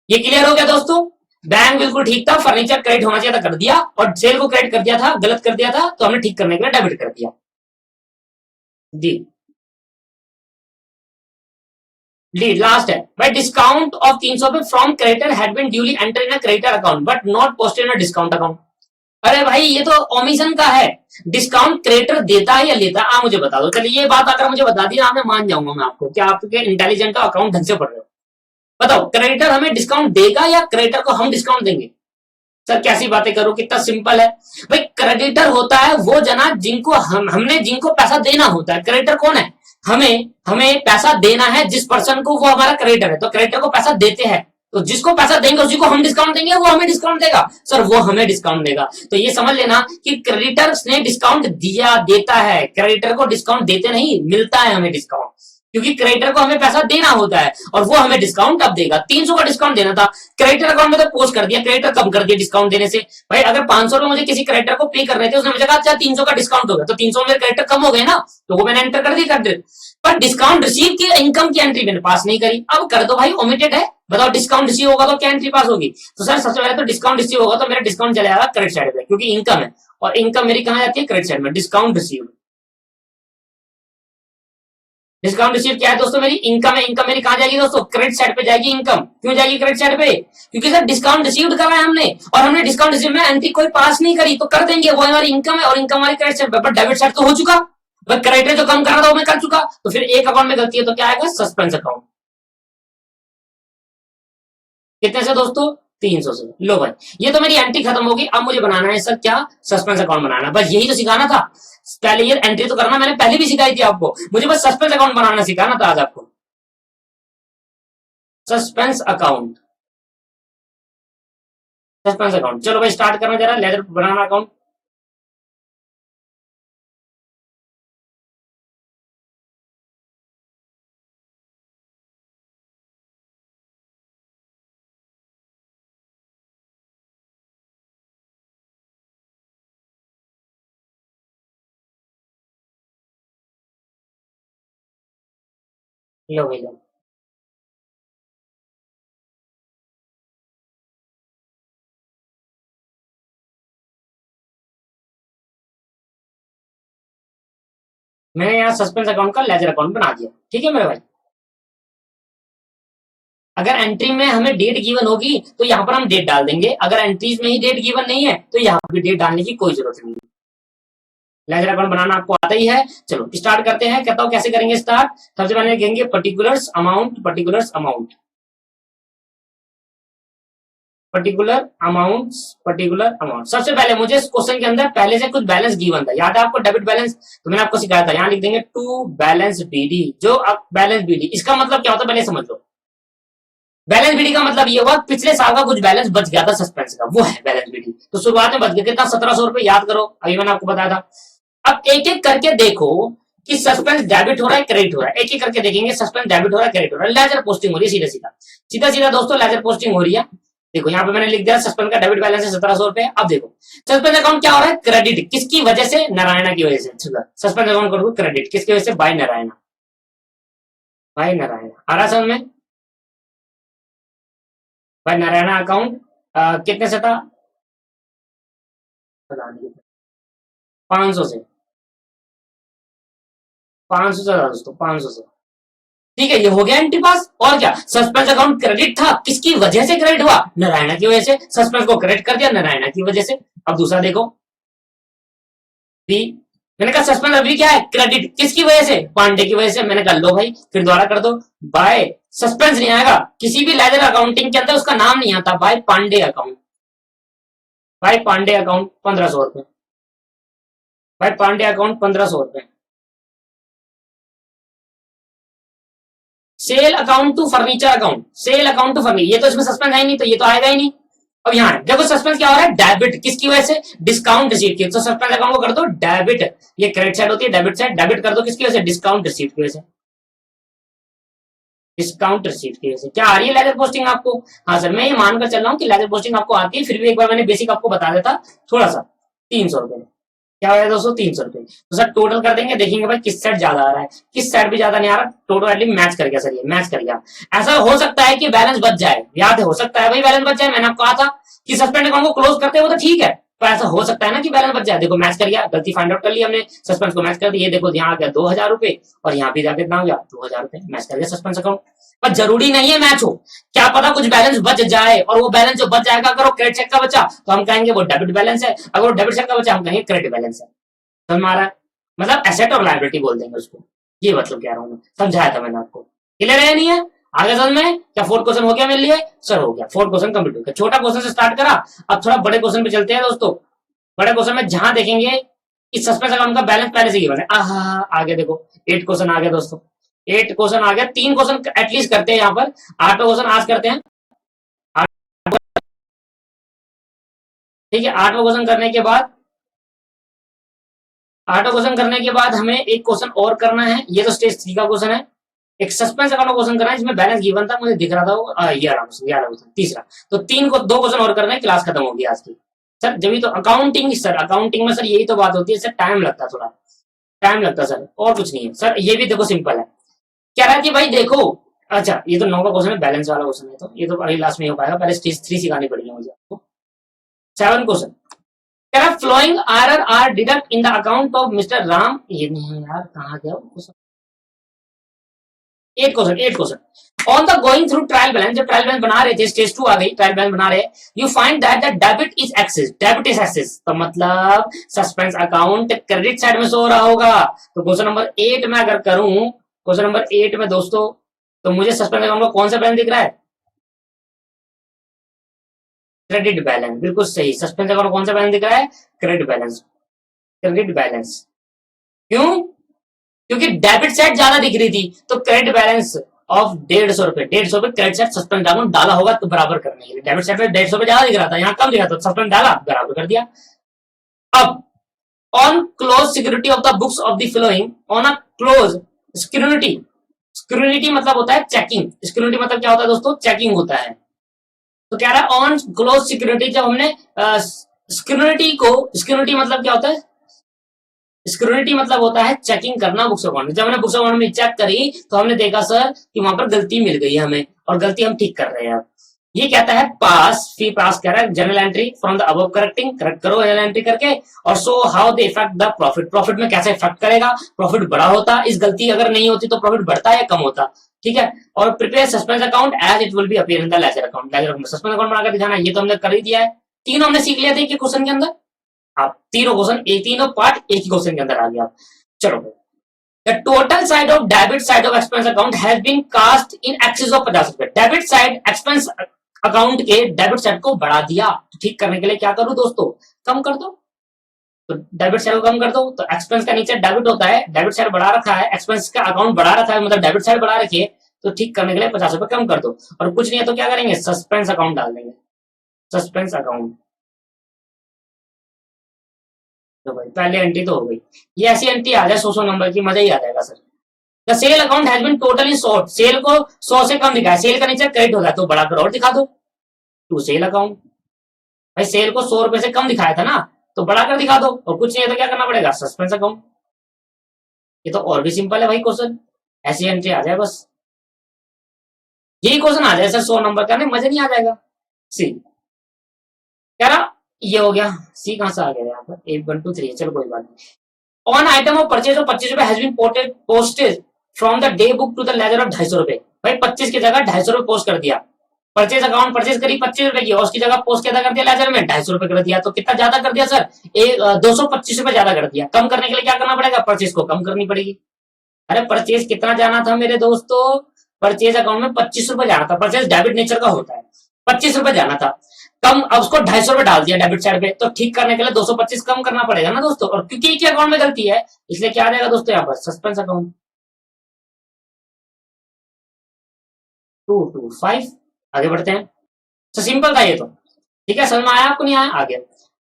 ये क्लियर हो गया दोस्तों, बैंक बिल्कुल ठीक था, फर्नीचर क्रेडिट होना चाहिए था, कर दिया, और सेल को क्रेडिट कर दिया था, गलत कर दिया था, तो हमने ठीक करने के लिए डेबिट कर दिया जी। डी लास्ट है भाई, डिस्काउंट ऑफ 300 पे from creditor had been duly enter in a creditor account but not posted in a discount account. अरे भाई ये तो ओमिशन का है, डिस्काउंट क्रेडिटर देता है या लेता है, मुझे बता दो। चलिए ये बात अगर मुझे बता दी ना, मैं मान जाऊंगा मैं आपको, क्या आपके इंटेलिजेंट अकाउंट ढंग से पढ़ रहे हो। बताओ क्रेडिटर हमें डिस्काउंट देगा या क्रेडिटर को हम डिस्काउंट देंगे? सर कैसी बातें करो, कितना सिंपल है भाई। क्रेडिटर होता है वो जना जिनको हमने जिनको पैसा देना होता है। क्रेडिटर कौन है, हमें पैसा देना है जिस पर्सन को, वो हमारा क्रेडिटर है, तो क्रेडिटर को पैसा देते हैं, तो जिसको पैसा देंगे उसी को हम डिस्काउंट देंगे, वो हमें डिस्काउंट देगा। सर वो हमें डिस्काउंट देगा। तो ये समझ लेना कि क्रेडिटर ने डिस्काउंट दिया देता है, क्रेडिटर को डिस्काउंट देते नहीं, मिलता है हमें डिस्काउंट, क्योंकि क्रेडिटर को हमें पैसा देना होता है और वो हमें डिस्काउंट अब देगा। 300 का डिस्काउंट देना था, क्रेडिटर अकाउंट में तो पोस्ट कर दिया, क्रेडिटर कम कर दिया डिस्काउंट देने से। भाई अगर 500 रुपए मुझे किसी क्रेडिटर को पे कर रहे थे, उसने मुझे कहा अच्छा 300 का डिस्काउंट होगा, तो 300 में क्रेडिटर कम हो गए ना, तो वो मैंने एंटर कर दिया क्रेडिट। पर डिस्काउंट रिसीव की इनकम की एंट्री मैंने पास नहीं करी। अब कर दो भाई, ओमिटेड है, बताओ डिस्काउंट रिसीव होगा तो क्या एंट्री पास होगी? तो सर सबसे पहले तो डिस्काउंट रिसीव होगा तो मेरा डिस्काउंट चला जाएगा क्रेडिट साइड पे, क्योंकि इनकम है और इनकम मेरी कहां जाती है? क्रेडिट साइड में, डिस्काउंट रिसीव। डिस्काउंट रिसीव क्या है दोस्तों? मेरी इनकम है, इनकम मेरी कहां जाएगी दोस्तों? क्रेडिट साइड पे जाएगी इनकम। क्यों जाएगी क्रेडिट साइड पे? क्योंकि सर डिस्काउंट रिसीव करा है हमने और हमने डिस्काउंट रिसीव में एंट्री कोई पास नहीं करी, तो कर देंगे, वो हमारी इनकम है और इनकम हमारी क्रेडिट साइड पे। पर डेबिट साइड तो हो चुका, बट क्रेडिट जो कम कर रहा था वो मैं कर चुका, तो फिर एक अकाउंट में गलती है तो क्या आएगा? Suspense account. कितने से दोस्तों? 300 से। लो भाई ये तो मेरी एंट्री खत्म होगी। अब मुझे बनाना है सर क्या? सस्पेंस अकाउंट बनाना। बस यही तो सिखाना था। पहले ये एंट्री तो करना मैंने पहले भी सिखाई थी आपको, मुझे बस सस्पेंस अकाउंट बनाना सिखाना था आज आपको। Suspense account, suspense account. चलो भाई स्टार्ट करना जरा, लेजर बनाना अकाउंट। लो भाई लो। मैंने यहाँ सस्पेंस अकाउंट का लेजर अकाउंट बना दिया, ठीक है मेरे भाई। अगर एंट्री में हमें डेट गिवन होगी तो यहाँ पर हम डेट डाल देंगे, अगर एंट्रीज में ही डेट गिवन नहीं है तो यहाँ पर डेट डालने की कोई जरूरत नहीं। लेजर अकाउंट बनाना आपको आता ही है। चलो स्टार्ट करते हैं, कहता हूँ कैसे करेंगे स्टार्ट। सबसे पहले लिखेंगे particulars amount, particulars amount, particular amount, particular amount. सबसे पहले मुझे इस क्वेश्चन के अंदर पहले से कुछ बैलेंस गिवन था, याद है आपको? डेबिट बैलेंस, तो मैंने आपको सिखाया था। यहाँ लिख देंगे टू बैलेंस बीडी। जो अब बैलेंस बीडी, इसका मतलब क्या होता है पहले समझ लो। बैलेंस बीडी का मतलब ये हुआ पिछले साल का कुछ बैलेंस बच गया था सस्पेंस का, वो है बैलेंस बीडी। तो शुरुआत में बच गया कितना? 1700 रुपए। याद करो, अभी मैंने आपको बताया था। अब एक एक करके देखो कि सस्पेंस डेबिट हो रहा है क्रेडिट हो रहा है, एक एक करके देखेंगे। सस्पेंस डेबिट हो रहा है क्रेडिट हो रहा है, लेजर पोस्टिंग हो रही है, सीधा सीधा सीधा सीधा दोस्तों लेजर पोस्टिंग हो रही है। देखो यहाँ पे मैंने लिख दिया सस्पेंस का डेबिट बैलेंस है 1700 रुपए। अब देखो सस्पेंस अकाउंट क्या हो रहा है? क्रेडिट। किसकी वजह से? नारायणा की वजह से। सस्पेंस अकाउंट करो क्रेडिट, किसकी वजह से? By Narayana, by Narayana. आ रहा समझ में? बाय नारायणा अकाउंट कितने से था? 500 से, 500 से था दोस्तों, 500 से। ठीक है, ये हो गया एंट्री पास। और क्या? सस्पेंस अकाउंट क्रेडिट था, किसकी वजह से क्रेडिट हुआ? नारायणा की वजह से। सस्पेंस को क्रेडिट कर दिया नारायणा की वजह से। अब दूसरा देखो बी, मैंने कहा सस्पेंस अभी क्या है? क्रेडिट, किसकी वजह से? पांडे की वजह से। मैंने कहा लो भाई फिर दोबारा कर दो, बाय सस्पेंस नहीं आएगा किसी भी लेजर अकाउंटिंग के अंदर, उसका नाम नहीं आता, by Pandey account, by Pandey account 1500 रुपए, बाय पांडे अकाउंट 1500 रुपए। Sale account to furniture account, sale account to furniture, ये तो इसमें सस्पेंस है ही नहीं, तो ये तो आएगा ही नहीं। अब यहाँ देखो सस्पेंस क्या हो रहा है? डेबिट, किसकी वजह से? डिस्काउंट रिसीव की। तो सस्पेंस अकाउंट को कर दो डेबिट, ये क्रेडिट साइड होती है, डेबिट साइड, डेबिट कर दो किसकी वजह से? डिस्काउंट रिसीव की वजह से, डिस्काउंट रिसीव की वजह से। क्या आ रही है लेजर पोस्टिंग आपको? हाँ सर, मैं ये मानकर चल रहा हूँ कि लेजर पोस्टिंग आपको आती है, फिर भी एक बार मैंने बेसिक आपको बता देता थोड़ा सा। 300 रुपए क्या हो दोस्तों? 300 रुपए। तो सर टोटल कर देंगे, देखेंगे भाई किस साइड ज्यादा आ रहा है, किस साइड भी ज्यादा नहीं आ रहा, टोटल एटलीस्ट मैच कर गया सर, ये मैच कर गया। ऐसा हो सकता है कि बैलेंस बच जाए, याद है? हो सकता है भाई बैलेंस बच जाए, मैंने आपको कहा था कि सस्पेंड अकाउंट को क्लोज करते हो तो ठीक है, पर ऐसा हो सकता है ना कि बैलेंस बच जाए। देखो मैच कर गया, गलती फाइंड आउट कर ली हमने, सस्पेंस को मैच कर दिया। देखो यहाँ आ गया 2000 रुपए और यहाँ भी जाके कितना हो गया? 2000 रुपए, मैच कर गया सस्पेंस अकाउंट। पर जरूरी नहीं है मैच हो, क्या पता कुछ बैलेंस बच जाए, और वो बैलेंस जो बच जाएगा अगर वो क्रेडिट चेक का बचा तो हम कहेंगे वो डेबिट बैलेंस है, अगर वो डेबिट चेक का बचा हम कहेंगे क्रेडिट बैलेंस है। हमारा मतलब एसेट और लायबिलिटी बोल देंगे उसको, ये मतलब कह रहा हूँ मैं, समझाया था मैंने आपको। क्लियर है नहीं है? आगे समझ में? क्या 4 क्वेश्चन हो गया मेरे लिए? सर हो गया, 4 क्वेश्चन कंप्लीट हो गया। छोटा क्वेश्चन से स्टार्ट करा, अब थोड़ा बड़े क्वेश्चन पे चलते हैं दोस्तों। बड़े क्वेश्चन में जहां देखेंगे कि सस्पेंस अकाउंट का बैलेंस पहले से गिवन है। आगे देखो 8 क्वेश्चन आ गया दोस्तों, 8 क्वेश्चन आ गया। 3 क्वेश्चन एटलीस्ट करते हैं यहाँ पर, 8 क्वेश्चन आज करते हैं। ठीक है, 8वां क्वेश्चन करने के बाद हमें एक क्वेश्चन और करना है। ये तो स्टेज 3 का क्वेश्चन है। एक सस्पेंस अकाउंट का क्वेश्चन करना है जिसमें बैलेंस गिवन था, मुझे दिख रहा था वो, ये रहा क्वेश्चन, तीसरा। तो 2 क्वेश्चन और करना है, क्लास खत्म होगी आज की। सर जब तो अकाउंटिंग, सर अकाउंटिंग में सर यही तो बात होती है सर, टाइम लगता है, थोड़ा टाइम लगता है सर, और कुछ नहीं है सर। ये भी देखो सिंपल है, कह रहा है कि भाई देखो, अच्छा ये तो 9 का क्वेश्चन है, बैलेंस वाला क्वेश्चन है, तो ये तो अभी लास्ट में हो पाएगा, पहले स्टेज 3 सिखानी पड़ेगी मुझे आपको। 7 क्वेश्चन कह रहा है following are are deduct in the account of mister Ram, ये नहीं है यार, कहाँ गया question. 8 question on the going through trial balance, जब ट्रायल बैलेंस बना रहे थे, स्टेज 2 आ गई, ट्रायल बैलेंस बना रहे, you find that the debit is excess, debit is excess, तो मतलब सस्पेंस अकाउंट क्रेडिट साइड में शो हो रहा होगा। तो क्वेश्चन नंबर 8 में अगर करूं, क्वेश्चन नंबर 8 में दोस्तों, तो मुझे सस्पेंस अकाउंट का कौन सा बैलेंस दिख रहा है? क्रेडिट बैलेंस, बिल्कुल सही। सस्पेंस अकाउंट कौन सा बैलेंस दिख रहा है? Credit balance, credit balance. क्यों? क्योंकि डेबिट साइड ज्यादा दिख रही थी, तो क्रेडिट बैलेंस ऑफ 150 रुपए, 150 रुपए क्रेडिट साइड सस्पेंड अकाउंट डाला होगा तो बराबर करने के लिए। डेबिट साइड में 150 रुपए ज्यादा दिख रहा था, यहाँ कम दिख रहा था, सस्पेंड डाला, बराबर कर दिया। अब on close security of the books of the flowing, on a close security, security मतलब होता है चेकिंग, सिक्योरिटी मतलब क्या होता है दोस्तों? चेकिंग होता है। तो कह रहा है ऑन क्लोज सिक्योरिटी, जब हमने सिक्योरिटी को, सिक्योरिटी मतलब क्या होता है? सिक्योरिटी मतलब होता है चेकिंग करना बुक्स अकाउंट में। जब हमने बुक्स अकाउंट में चेक करी तो हमने देखा सर कि वहां पर गलती मिल गई है हमें, और गलती हम ठीक कर रहे हैं। ये कहता है पास, फी पास कह रहा है general entry from the above correcting, correct करो जनरल एंट्री करके, और so how they effect the profit, profit में कैसे इफेक्ट करेगा, प्रॉफिट बड़ा होता, इस गलती अगर नहीं होती तो प्रॉफिट बढ़ता या कम होता। ठीक है, और prepare suspense account as it will be appear in the ledger account, ledger account में सस्पेंस अकाउंट बनाकर दिखाना, ये तो हमने कर ही दिया है। तीनों हमने सीख लिया था कि क्वेश्चन के अंदर, आप तीनों क्वेश्चन, तीनों पार्ट एक ही क्वेश्चन के अंदर आ गया। चलो, the total side of debit side of expense account has been cast in excess of 50 रुपए। डेबिट साइड एक्सपेंस अकाउंट के डेबिट साइड को बढ़ा दिया, तो ठीक करने के लिए क्या करूं दोस्तों? कम कर दो। तो डेबिट साइड को कम कर दो, तो एक्सपेंस का नीचे डेबिट होता है, डेबिट साइड बढ़ा रखा है, एक्सपेंस का अकाउंट बढ़ा रखा है, मतलब डेबिट साइड बढ़ा रखी है, तो ठीक करने के लिए 50 रुपए कम कर दो। और कुछ नहीं है तो क्या करेंगे? सस्पेंस अकाउंट डाल देंगे, सस्पेंस अकाउंट। तो भाई पहले एंट्री तो हो गई, ये ऐसी एंट्री आ जाए 100 नंबर की, मजा ही आ जाएगा sir. The sale account has been totally short, sale को 100 से कम दिखाया, सेल का नीचे क्रेडिट होगा तो बढ़ाकर और दिखा दो टू सेल अकाउंट। भाई सेल को 100 रुपए से कम दिखाया था ना, तो बढ़ाकर दिखा दो, और कुछ नहीं है तो क्या करना पड़ेगा? Suspense account. ये तो और भी सिंपल है भाई क्वेश्चन, ऐसी एंट्री आ जाए बस, यही क्वेश्चन आ जाए सर 100 नंबर का, नहीं मजा नहीं आ जाएगा। सी कह रहा, ये हो गया, सी कहां से आ गया यहाँ पर? 8 1 2 3, चलो कोई बात नहीं। On item of purchase of 25 रुपए has been posted from the day book to the ledger of 250 रुपए। भाई 25 की जगह 250 रुपए पोस्ट कर दिया, परचेज अकाउंट परचेज करी 25 रुपए की, और उसकी जगह पोस्ट क्या कर दिया लेजर में? 250 रुपए कर दिया। तो कितना ज्यादा कर दिया सर? 225 रुपए ज्यादा कर दिया। कम करने के लिए क्या करना पड़ेगा? परचेज को कम करनी पड़ेगी। अरे परचेज कितना जाना था मेरे दोस्तों? परचेज अकाउंट में 25 रुपए जाना था, परचेज डेबिट नेचर का होता है, 25 रुपए जाना था, कम, अब उसको 250 रुपए डाल दिया डेबिट साइड पे, तो ठीक करने के लिए 225 कम करना पड़ेगा ना दोस्तों। और क्योंकि एक अकाउंट में गलती है, इसलिए क्या आ जाएगा दोस्तों यहाँ पर? Suspense account. 2 2 5, आगे बढ़ते हैं। तो सिंपल था ये तो, ठीक है, समझ में आया आपको? नहीं आया? आगे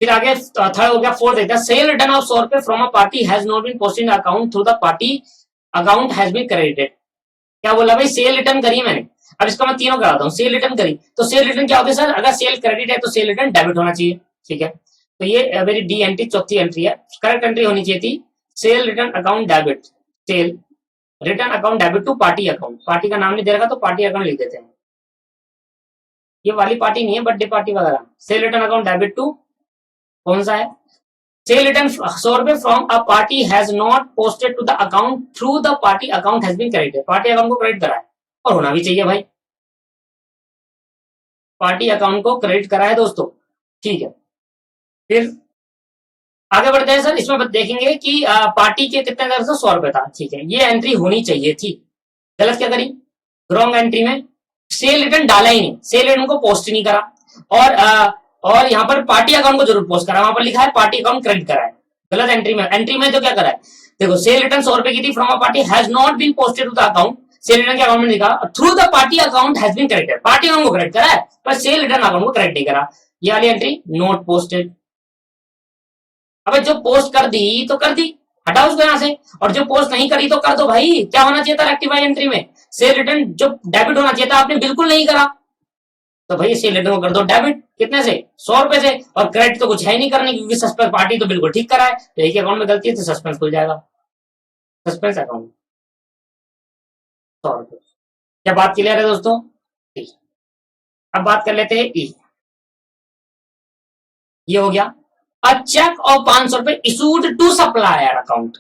फिर आगे थर्ड हो गया, फोर्थ देखते हैं। सेल रिटर्न ऑफ 100 रुपए from a party has not been posted in account through the party account has been credited. क्या बोला भाई? सेल रिटर्न करी मैंने, अब इसका मैं तीनों कराता हूँ। सेल रिटर्न करी, तो सेल रिटर्न क्या होता है सर? अगर सेल क्रेडिट है तो सेल रिटर्न डेबिट होना चाहिए, ठीक है। तो ये मेरी डी एंट्री, चौथी एंट्री है, करेक्ट एंट्री होनी चाहिए थी। Sale return account debit, sale return account debit to party account, party का नाम नहीं दे रखा तो पार्टी अकाउंट लिख देते हैं, ये वाली पार्टी नहीं है, बर्थडे पार्टी वगैरह। Sale return account debit to, कौन सा है? सेल रिटर्न 100 रुपए from a party has not posted to the account through the party account has been credited, party account को क्रेडिट करा है, और होना भी चाहिए भाई, पार्टी अकाउंट को क्रेडिट करा है दोस्तों, ठीक है। फिर आगे बढ़ते हैं सर, इसमें देखेंगे कि पार्टी के कितने दर से 100 रुपए था, ठीक है, ये एंट्री होनी चाहिए थी। गलत क्या करी? रॉन्ग एंट्री में सेल रिटर्न डाला ही नहीं, सेल रिटर्न को पोस्ट ही नहीं करा, और यहाँ पर पार्टी अकाउंट को जरूर पोस्ट करा, वहां पर लिखा है पार्टी अकाउंट क्रेडिट करा है। गलत एंट्री में, एंट्री में तो क्या करा है? देखो, सेल रिटर्न 100 रुपए की थी from a party has not been posted to the account, sale return के अकाउंट में लिखा through the party account has been credited, party account को क्रेडिट करा है, पर सेल रिटर्न अकाउंट को क्रेडिट नहीं करा। ये वाली एंट्री नोट पोस्टेड। अबे जो पोस्ट कर दी तो कर दी, हटाओ उसको यहां से, और जो पोस्ट नहीं करी तो कर दो भाई। क्या होना चाहिए था रेक्टिफाई एंट्री में? सेल रिटर्न जो डेबिट होना चाहिए था आपने बिल्कुल नहीं करा, तो भाई सेल रिटर्न को कर दो डेबिट। कितने से? 100 रुपए से। और क्रेडिट तो कुछ है ही नहीं करने, क्योंकि सस्पेंस पार्टी तो बिल्कुल ठीक करा है, तो एक अकाउंट में गलती है तो सस्पेंस खुल जाएगा, सस्पेंस अकाउंट 100 रुपए। क्या बात क्लियर है दोस्तों? ठीक। अब बात कर लेते हैं ई। ये हो गया अ चेक ऑफ 500 रुपए issued to supplier account.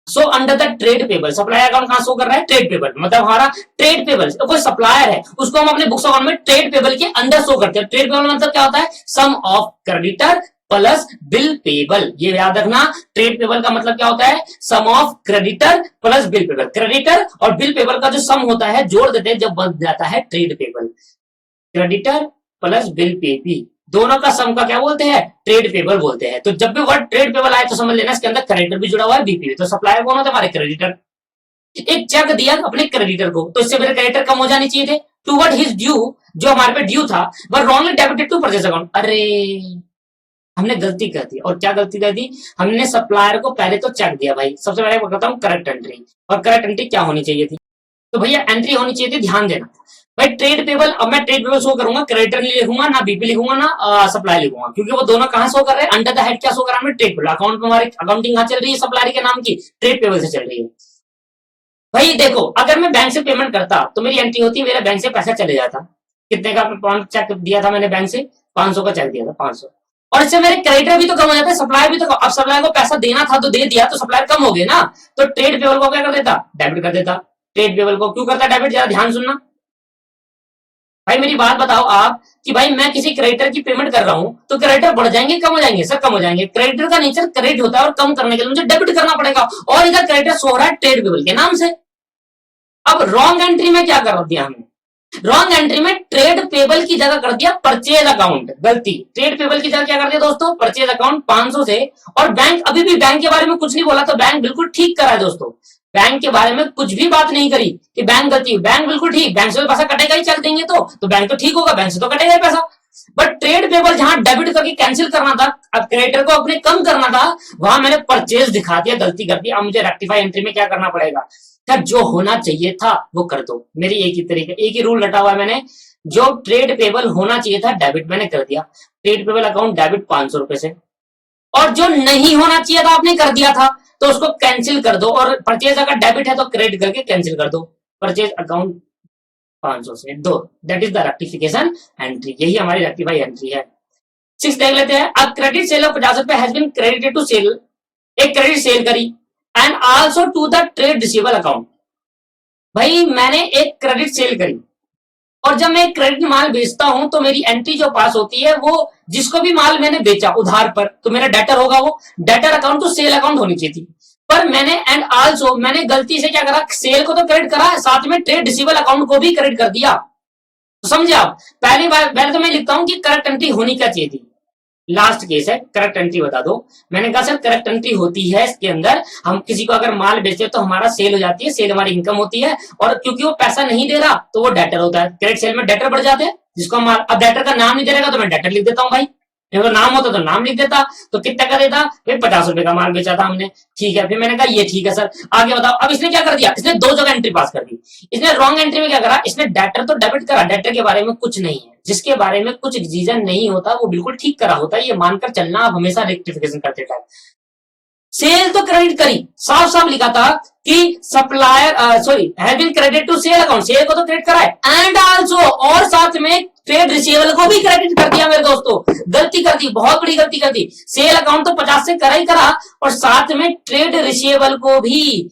So under the trade payable, supplier account कहां शो कर रहा है? ट्रेड पेबल, मतलब हमारा ट्रेड पेबल, तो कोई सप्लायर है उसको हम अपने बुक्स अकाउंट में ट्रेड पेबल के अंदर शो करते हैं। ट्रेड पेबल मतलब क्या होता है? Sum of creditor plus bill payable. ये याद रखना, ट्रेड पेबल का मतलब क्या होता है? Sum of creditor plus bill payable. Creditor और बिल पेबल का जो सम होता है जोड़ देते हैं जब बन जाता है trade payable. Creditor plus bill payable दोनों का सम का क्या बोलते हैं? ट्रेड पेबल बोलते हैं। तो जब भी वर्ड ट्रेड पेबल आए तो समझ लेना इसके अंदर क्रेडिटर भी जुड़ा हुआ है, बीपी भी। तो सप्लायर कौन होता है? हमारे क्रेडिटर। एक चेक दिया अपने क्रेडिटर को, तो इससे मेरे क्रेडिटर कम हो जानी चाहिए थे, टू व्हाट हिज ड्यू, जो हमारे पे ड्यू था, but wrongly debited to purchase account. अरे हमने गलती कर दी। और क्या गलती कर दी? हमने सप्लायर को पहले तो चेक दिया भाई। सबसे पहले मैं कहता हूँ करेक्ट एंट्री। और करेक्ट एंट्री क्या होनी चाहिए थी? तो भैया एंट्री होनी चाहिए थी, ध्यान देना भाई, ट्रेड पेबल। अब मैं ट्रेड पेबल शो करूंगा, क्रेडिटर नहीं लिखूंगा, ना बीपी लिखूंगा, ना सप्लाई लिखूंगा, क्योंकि वो दोनों कहां शो कर रहे हैं? अंडर द हेड क्या शो कर रहा है? Trade payable. अकाउंट में हमारी अकाउंटिंग कहां चल रही है? सप्लायर के नाम की ट्रेड पेबल से चल रही है। भाई देखो, अगर मैं बैंक से पेमेंट करता तो मेरी एंट्री होती, मेरे बैंक से पैसा चले जाता। कितने का चेक दिया था मैंने बैंक से? 500 का चेक दिया था, 500। और इससे मेरे क्रेडिटर भी तो कम हो जाता है, सप्लायर भी तो कम। अब सप्लायर को पैसा देना था तो दे दिया, तो सप्लायर कम हो गए ना, तो ट्रेड पेबल को क्या कर देता? डेबिट कर देता। ट्रेड पेबल को क्यों करता डेबिट? जरा ध्यान सुनना भाई, मेरी बात बताओ आप कि भाई मैं किसी क्रेडिटर की पेमेंट कर रहा हूं तो क्रेडिटर बढ़ जाएंगे कम हो जाएंगे? सर कम हो जाएंगे। क्रेडिटर का नेचर क्रेडिट होता है और कम करने के लिए मुझे डेबिट करना पड़ेगा, और इधर क्रेडिटर सो रहा है ट्रेड पेबल के नाम से। अब रॉन्ग एंट्री में क्या कर दिया हमने? रॉन्ग एंट्री में ट्रेड पेबल की जगह कर दिया परचेज अकाउंट। गलती, ट्रेड पेबल की जगह क्या कर दिया दोस्तों? परचेज अकाउंट 500 से। और बैंक अभी भी बैंक के बारे में कुछ नहीं बोला, तो बैंक बिल्कुल ठीक करा है दोस्तों। बैंक के बारे में कुछ भी बात नहीं करी कि बैंक गलती, बैंक बिल्कुल ठीक। बैंक से तो पैसा कटेगा ही, चल देंगे तो बैंक तो ठीक होगा, बैंक से तो कटेगा ही पैसा। बट ट्रेड पेबल जहां डेबिट करके कैंसिल करना था, अब क्रेडिटर को अपने कम करना था, वहां मैंने परचेज दिखा दिया, गलती कर दी। अब मुझे रेक्टिफाई एंट्री में क्या करना पड़ेगा? क्या जो होना चाहिए था वो कर दो। मेरी एक ही तरीके, एक ही रूल रटा हुआ है मैंने। जो ट्रेड पेबल होना चाहिए था डेबिट मैंने कर दिया, ट्रेड पेबल अकाउंट डेबिट 500 रुपए से। और जो नहीं होना चाहिए था आपने कर दिया था, तो उसको कैंसिल कर दो। और परचेज अगर डेबिट है तो क्रेडिट करके कैंसिल कर दो। परचेज अकाउंट 500 से दो, that is the rectification entry. यही हमारी रेक्टिफाई एंट्री है। 6 देख लेते हैं। अ क्रेडिट सेल ऑफ 50 रुपए has been credited to sale. एक क्रेडिट सेल करी and also to the trade receivable account. भाई मैंने एक क्रेडिट सेल करी, और जब मैं क्रेडिट माल बेचता हूं तो मेरी एंट्री जो पास होती है वो जिसको भी माल मैंने बेचा उधार पर, तो मेरा डेटर होगा, वो डेटर अकाउंट तो सेल अकाउंट होनी चाहिए थी। पर मैंने एंड आल्सो मैंने गलती से क्या करा? सेल को तो क्रेडिट करा, साथ में ट्रेड रिसीवेबल अकाउंट को भी क्रेडिट कर दिया। तो समझे आप? पहली बार पहले तो मैं लिखता हूं कि करेक्ट एंट्री होनी क्या चाहिए थी। लास्ट केस है, करेक्ट एंट्री बता दो। मैंने कहा सर करेक्ट एंट्री होती है इसके अंदर, हम किसी को अगर माल बेचते तो हमारा सेल हो जाती है, सेल हमारी इनकम होती है, और क्योंकि वो पैसा नहीं दे रहा तो वो डेटर होता है। क्रेडिट सेल में डेटर बढ़ जाते हैं, जिसको माल, अब डेटर का नाम नहीं दे रहेगा तो मैं डेटर लिख देता हूँ भाई। अगर नाम होता तो नाम लिख देता। तो कितना का देता? भाई 50 रुपए का माल बेचा था हमने, ठीक है। फिर मैंने कहा ये ठीक है सर, आगे बताओ। अब इसने क्या कर दिया? इसने दो जगह एंट्री पास कर दी। इसने रॉन्ग एंट्री में क्या करा? इसने डेटर तो डेबिट करा, डेटर के बारे में कुछ नहीं है, जिसके बारे में कुछ रीजन नहीं होता वो बिल्कुल ठीक करा होता है, ये मानकर चलना आप हमेशा रेक्टिफिकेशन करते टाइम। सेल तो क्रेडिट करी, साफ साफ लिखा था कि supplier sorry have been credit to sale account, sale को तो क्रेडिट करा है, एंड आल्सो और साथ में ट्रेड रिसीवेबल को भी क्रेडिट कर दिया। मेरे दोस्तों गलती कर दी, बहुत बड़ी गलती कर दी। सेल अकाउंट तो 50 से करा ही करा, और साथ में ट्रेड रिसीवेबल को भी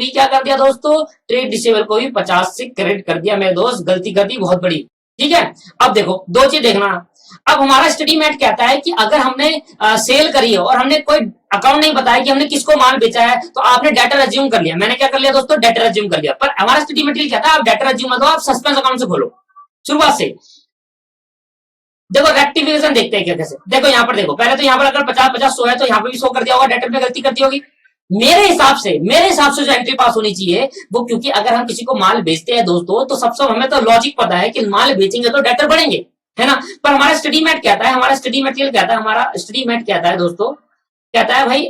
क्या कर दिया दोस्तों? ट्रेड रिसीवेबल को भी 50 से क्रेडिट कर दिया मेरे दोस्त, गलती कर दी बहुत बड़ी, ठीक है। अब देखो दो चीज देखना। अब हमारा स्टडी मैट कहता है कि अगर हमने सेल करी है और हमने कोई अकाउंट नहीं बताया कि हमने किसको माल बेचा है, तो आपने डेटर अज्यूम कर लिया। मैंने क्या कर लिया दोस्तों? डेटर अज्यूम कर लिया। पर हमारा स्टडी मटेरियल कहता है आप डेटर अज्यूम मत दो, आप सस्पेंस अकाउंट से खोलो शुरुआत से। देखो रेक्टिफिकेशन देखते हैं क्या कैसे। देखो यहाँ पर देखो, पहले तो यहाँ पर अगर 50-50 100 है तो यहाँ पर भी 100 कर दिया होगा, डेटर में गलती करती होगी। मेरे हिसाब से जो एंट्री पास होनी चाहिए वो, क्योंकि अगर हम किसी को माल बेचते हैं दोस्तों तो सबसे हमें तो लॉजिक पता है कि माल बेचेंगे तो डेटर बढ़ेंगे, है ना। पर हमारा स्टडी मेट कहता है, हमारा स्टडी मटेरियल कहता है, हमारा स्टडी मेट कहता है दोस्तों, कहता है भाई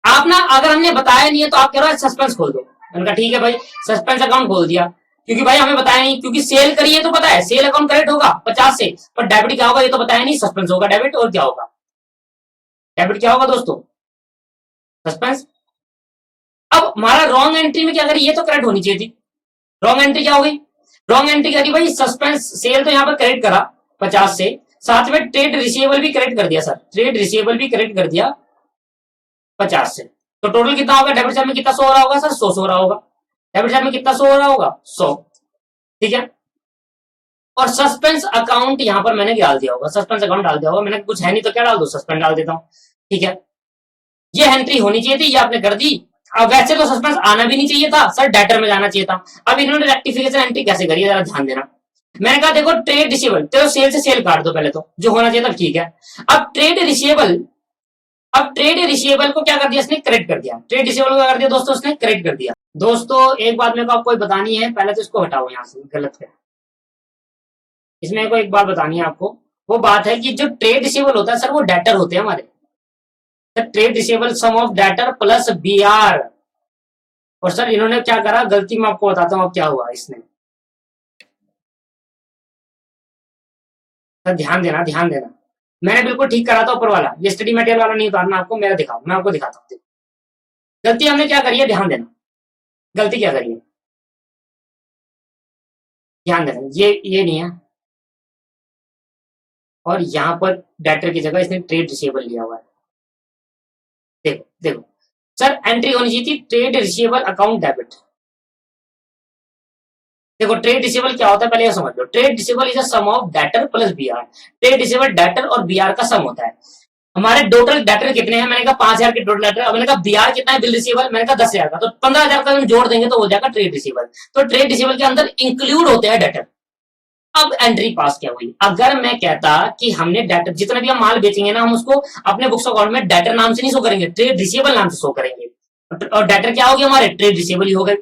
आप ना अगर हमने बताया नहीं है तो आप कह रहे हो सस्पेंस खोल दो। मैंने कहा ठीक है भाई, सस्पेंस अकाउंट खोल दिया, क्योंकि भाई हमें बताया नहीं, क्योंकि सेल करी है तो पता है सेल अकाउंट क्रेडिट होगा 50 से, पर डेबिट क्या होगा ये तो बताया नहीं, सस्पेंस होगा डेबिट, और क्या होगा डेबिट, क्या होगा दोस्तों सस्पेंस। अब हमारा रॉन्ग एंट्री में क्या करी, ये तो क्रेडिट होनी चाहिए थी, रॉन्ग एंट्री क्या हो गई, रॉन्ग एंट्री करी भाई सस्पेंस, सेल तो यहाँ पर क्रेडिट करा 50 से, साथ में ट्रेड रिसीवेबल भी क्रेडिट कर दिया सर, ट्रेड रिसीवेबल भी क्रेडिट कर दिया 50 से, तो टोटल कितना होगा डेबिट साइड में, कितना सो हो रहा होगा सर, 100 सो रहा होगा, डेबिट साइड में कितना सो हो रहा होगा 100, ठीक है। और सस्पेंस अकाउंट यहां पर मैंने डाल दिया होगा, सस्पेंस अकाउंट डाल दिया होगा मैंने, कुछ है नहीं तो क्या डाल दो, सस्पेंड डाल देता हूं, ठीक है। ये एंट्री होनी चाहिए थी, ये आपने कर दी। अब वैसे तो सस्पेंस आना भी नहीं चाहिए था सर, डेटर में जाना चाहिए था। अब इन्होंने रेक्टिफिकेशन एंट्री कैसे करी है जरा ध्यान देना। मैंने कहा देखो ट्रेड रिसीवेबल, चलो सेल से सेल काट दो पहले, तो जो होना चाहिए था ठीक है। अब ट्रेड रिसीवेबल, अब ट्रेड रिसीवेबल को क्या कर दिया इसने, क्रेडिट कर दिया, ट्रेड रिसीवेबल को क्या कर दिया दोस्तों उसने, क्रेडिट कर दिया। दोस्तों एक बात मेरे को आपको बतानी है, पहले तो इसको हटाओ यहाँ से, गलत है, इसमें को एक बात बतानी है आपको, वो बात है कि जो ट्रेड रिसीवेबल होता है सर वो डेटर होते हैं हमारे, trade receivable sum of debtor plus B R. और सर इन्होंने क्या करा, गलती मैं आपको बताता हूँ अब क्या हुआ इसने, सर ध्यान देना ध्यान देना, मैंने बिल्कुल ठीक करा था ऊपर वाला, ये स्टडी मटेरियल वाला नहीं उतारना आपको, मेरा दिखाओ, मैं आपको दिखाता हूँ गलती हमने क्या करी है, ध्यान देना गलती क्या करी है, ध्यान देना, ये नहीं है, और यहां पर डेटर की जगह इसने ट्रेड रिसीवेबल लिया हुआ है, देखो देखो सर एंट्री होनी चाहिए थी ट्रेड रिसीवेबल अकाउंट डेबिट। देखो ट्रेड रिसीवेबल क्या होता है पहले ये समझ लो, trade receivable is a sum of debtor plus BR, trade receivable debtor और बीआर का सम होता है। हमारे टोटल डेटर कितने हैं, मैंने कहा 5,000 के टोटल डेटर, अब मैंने कहा बीआर कितना है बिल रिसीवेबल, मैंने कहा 10,000 का, तो 15,000 का हम जोड़ देंगे तो हो जाएगा ट्रेड रिसीवेबल। तो ट्रेड रिसीवेबल के अंदर इंक्लूड होते हैं डेटर। अब एंट्री पास क्या हुई, अगर मैं कहता कि हमने डेटर, जितना भी हम माल बेचेंगे ना हम उसको अपने बुक्स अकाउंट में डेटर नाम से नहीं शो करेंगे, ट्रेड रिसीवेबल नाम से शो करेंगे, और डेटर क्या हो गया हमारे, ट्रेड रिसीवेबल ही हो गए।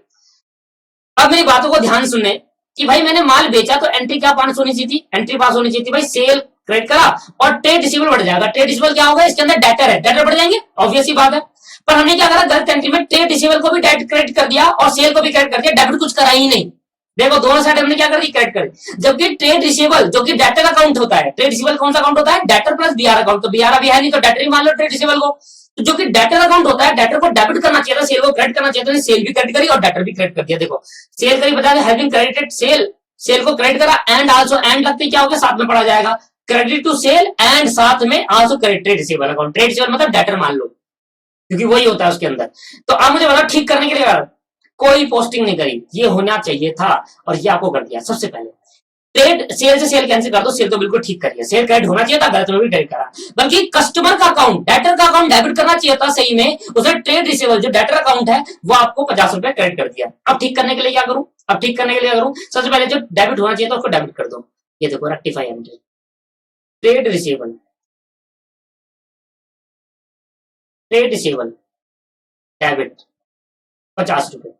अब मेरी बातों को ध्यान सुनने कि भाई मैंने माल बेचा तो एंट्री क्या पास होनी चाहिए थी, एंट्री पास होनी चाहिए थी भाई सेल क्रेडिट करा और ट्रेड रिसीवेबल बढ़ जाएगा, ट्रेड रिसीवेबल क्या होगा, इसके अंदर डेटर है, डेटर बढ़ जाएंगे, ऑब्वियस ही बात है। पर हमने क्या करा, गलत एंट्री में ट्रेड रिसीवेबल को भी क्रेडिट कर दिया और सेल को भी क्रेडिट कर दिया, डेबिट कुछ करा ही नहीं। देखो दोनों साइड हमने क्या कर दी, क्रेडिट कर, जबकि ट्रेड रिसीवेबल जो कि डेटर अकाउंट होता है, ट्रेड रिसीवेबल कौन सा अकाउंट होता है, डेटर प्लस बीआर अकाउंट, तो बीआर अभी है नहीं तो डेटर ही मान लो ट्रेड रिसीवेबल को, तो जो कि डेटर अकाउंट होता है, डेटर को डेबिट करना चाहिए था, सेल को क्रेडिट करना चाहिए था, सेल भी क्रेडिट करी और डेटर भी क्रेडिट कर दिया। देखो सेल करी बता हैविंग क्रेडिटेड सेल, सेल को क्रेडिट करा, एंड आल्सो, एंड लगते क्या होगा साथ में पढ़ा जाएगा, क्रेडिट टू सेल एंड साथ में also credit trade receivable account, trade receivable मतलब डेटर मान लो, क्योंकि वही होता है उसके अंदर। तो अब मुझे बताओ ठीक करने के लिए कोई पोस्टिंग नहीं करी, ये होना चाहिए था और ये आपको कर दिया। सबसे पहले ट्रेड सेल से सेल कैंसिल कर दो, सेल तो बिल्कुल ठीक करिए, सेल क्रेडिट होना चाहिए था, गलत में भी क्रेडिट करा, बल्कि कस्टमर का अकाउंट, डेटर का अकाउंट डेबिट करना चाहिए था सही में, उसने ट्रेड रिसीवेबल जो डेटर अकाउंट है वो आपको 50 रुपए क्रेडिट कर दिया। अब ठीक करने के लिए क्या करूं, अब ठीक करने के लिए क्या करूं, सबसे पहले जो डेबिट होना चाहिए था उसको डेबिट कर दो, ये देखो rectify entry, trade receivable, trade receivable debit 50 रुपए,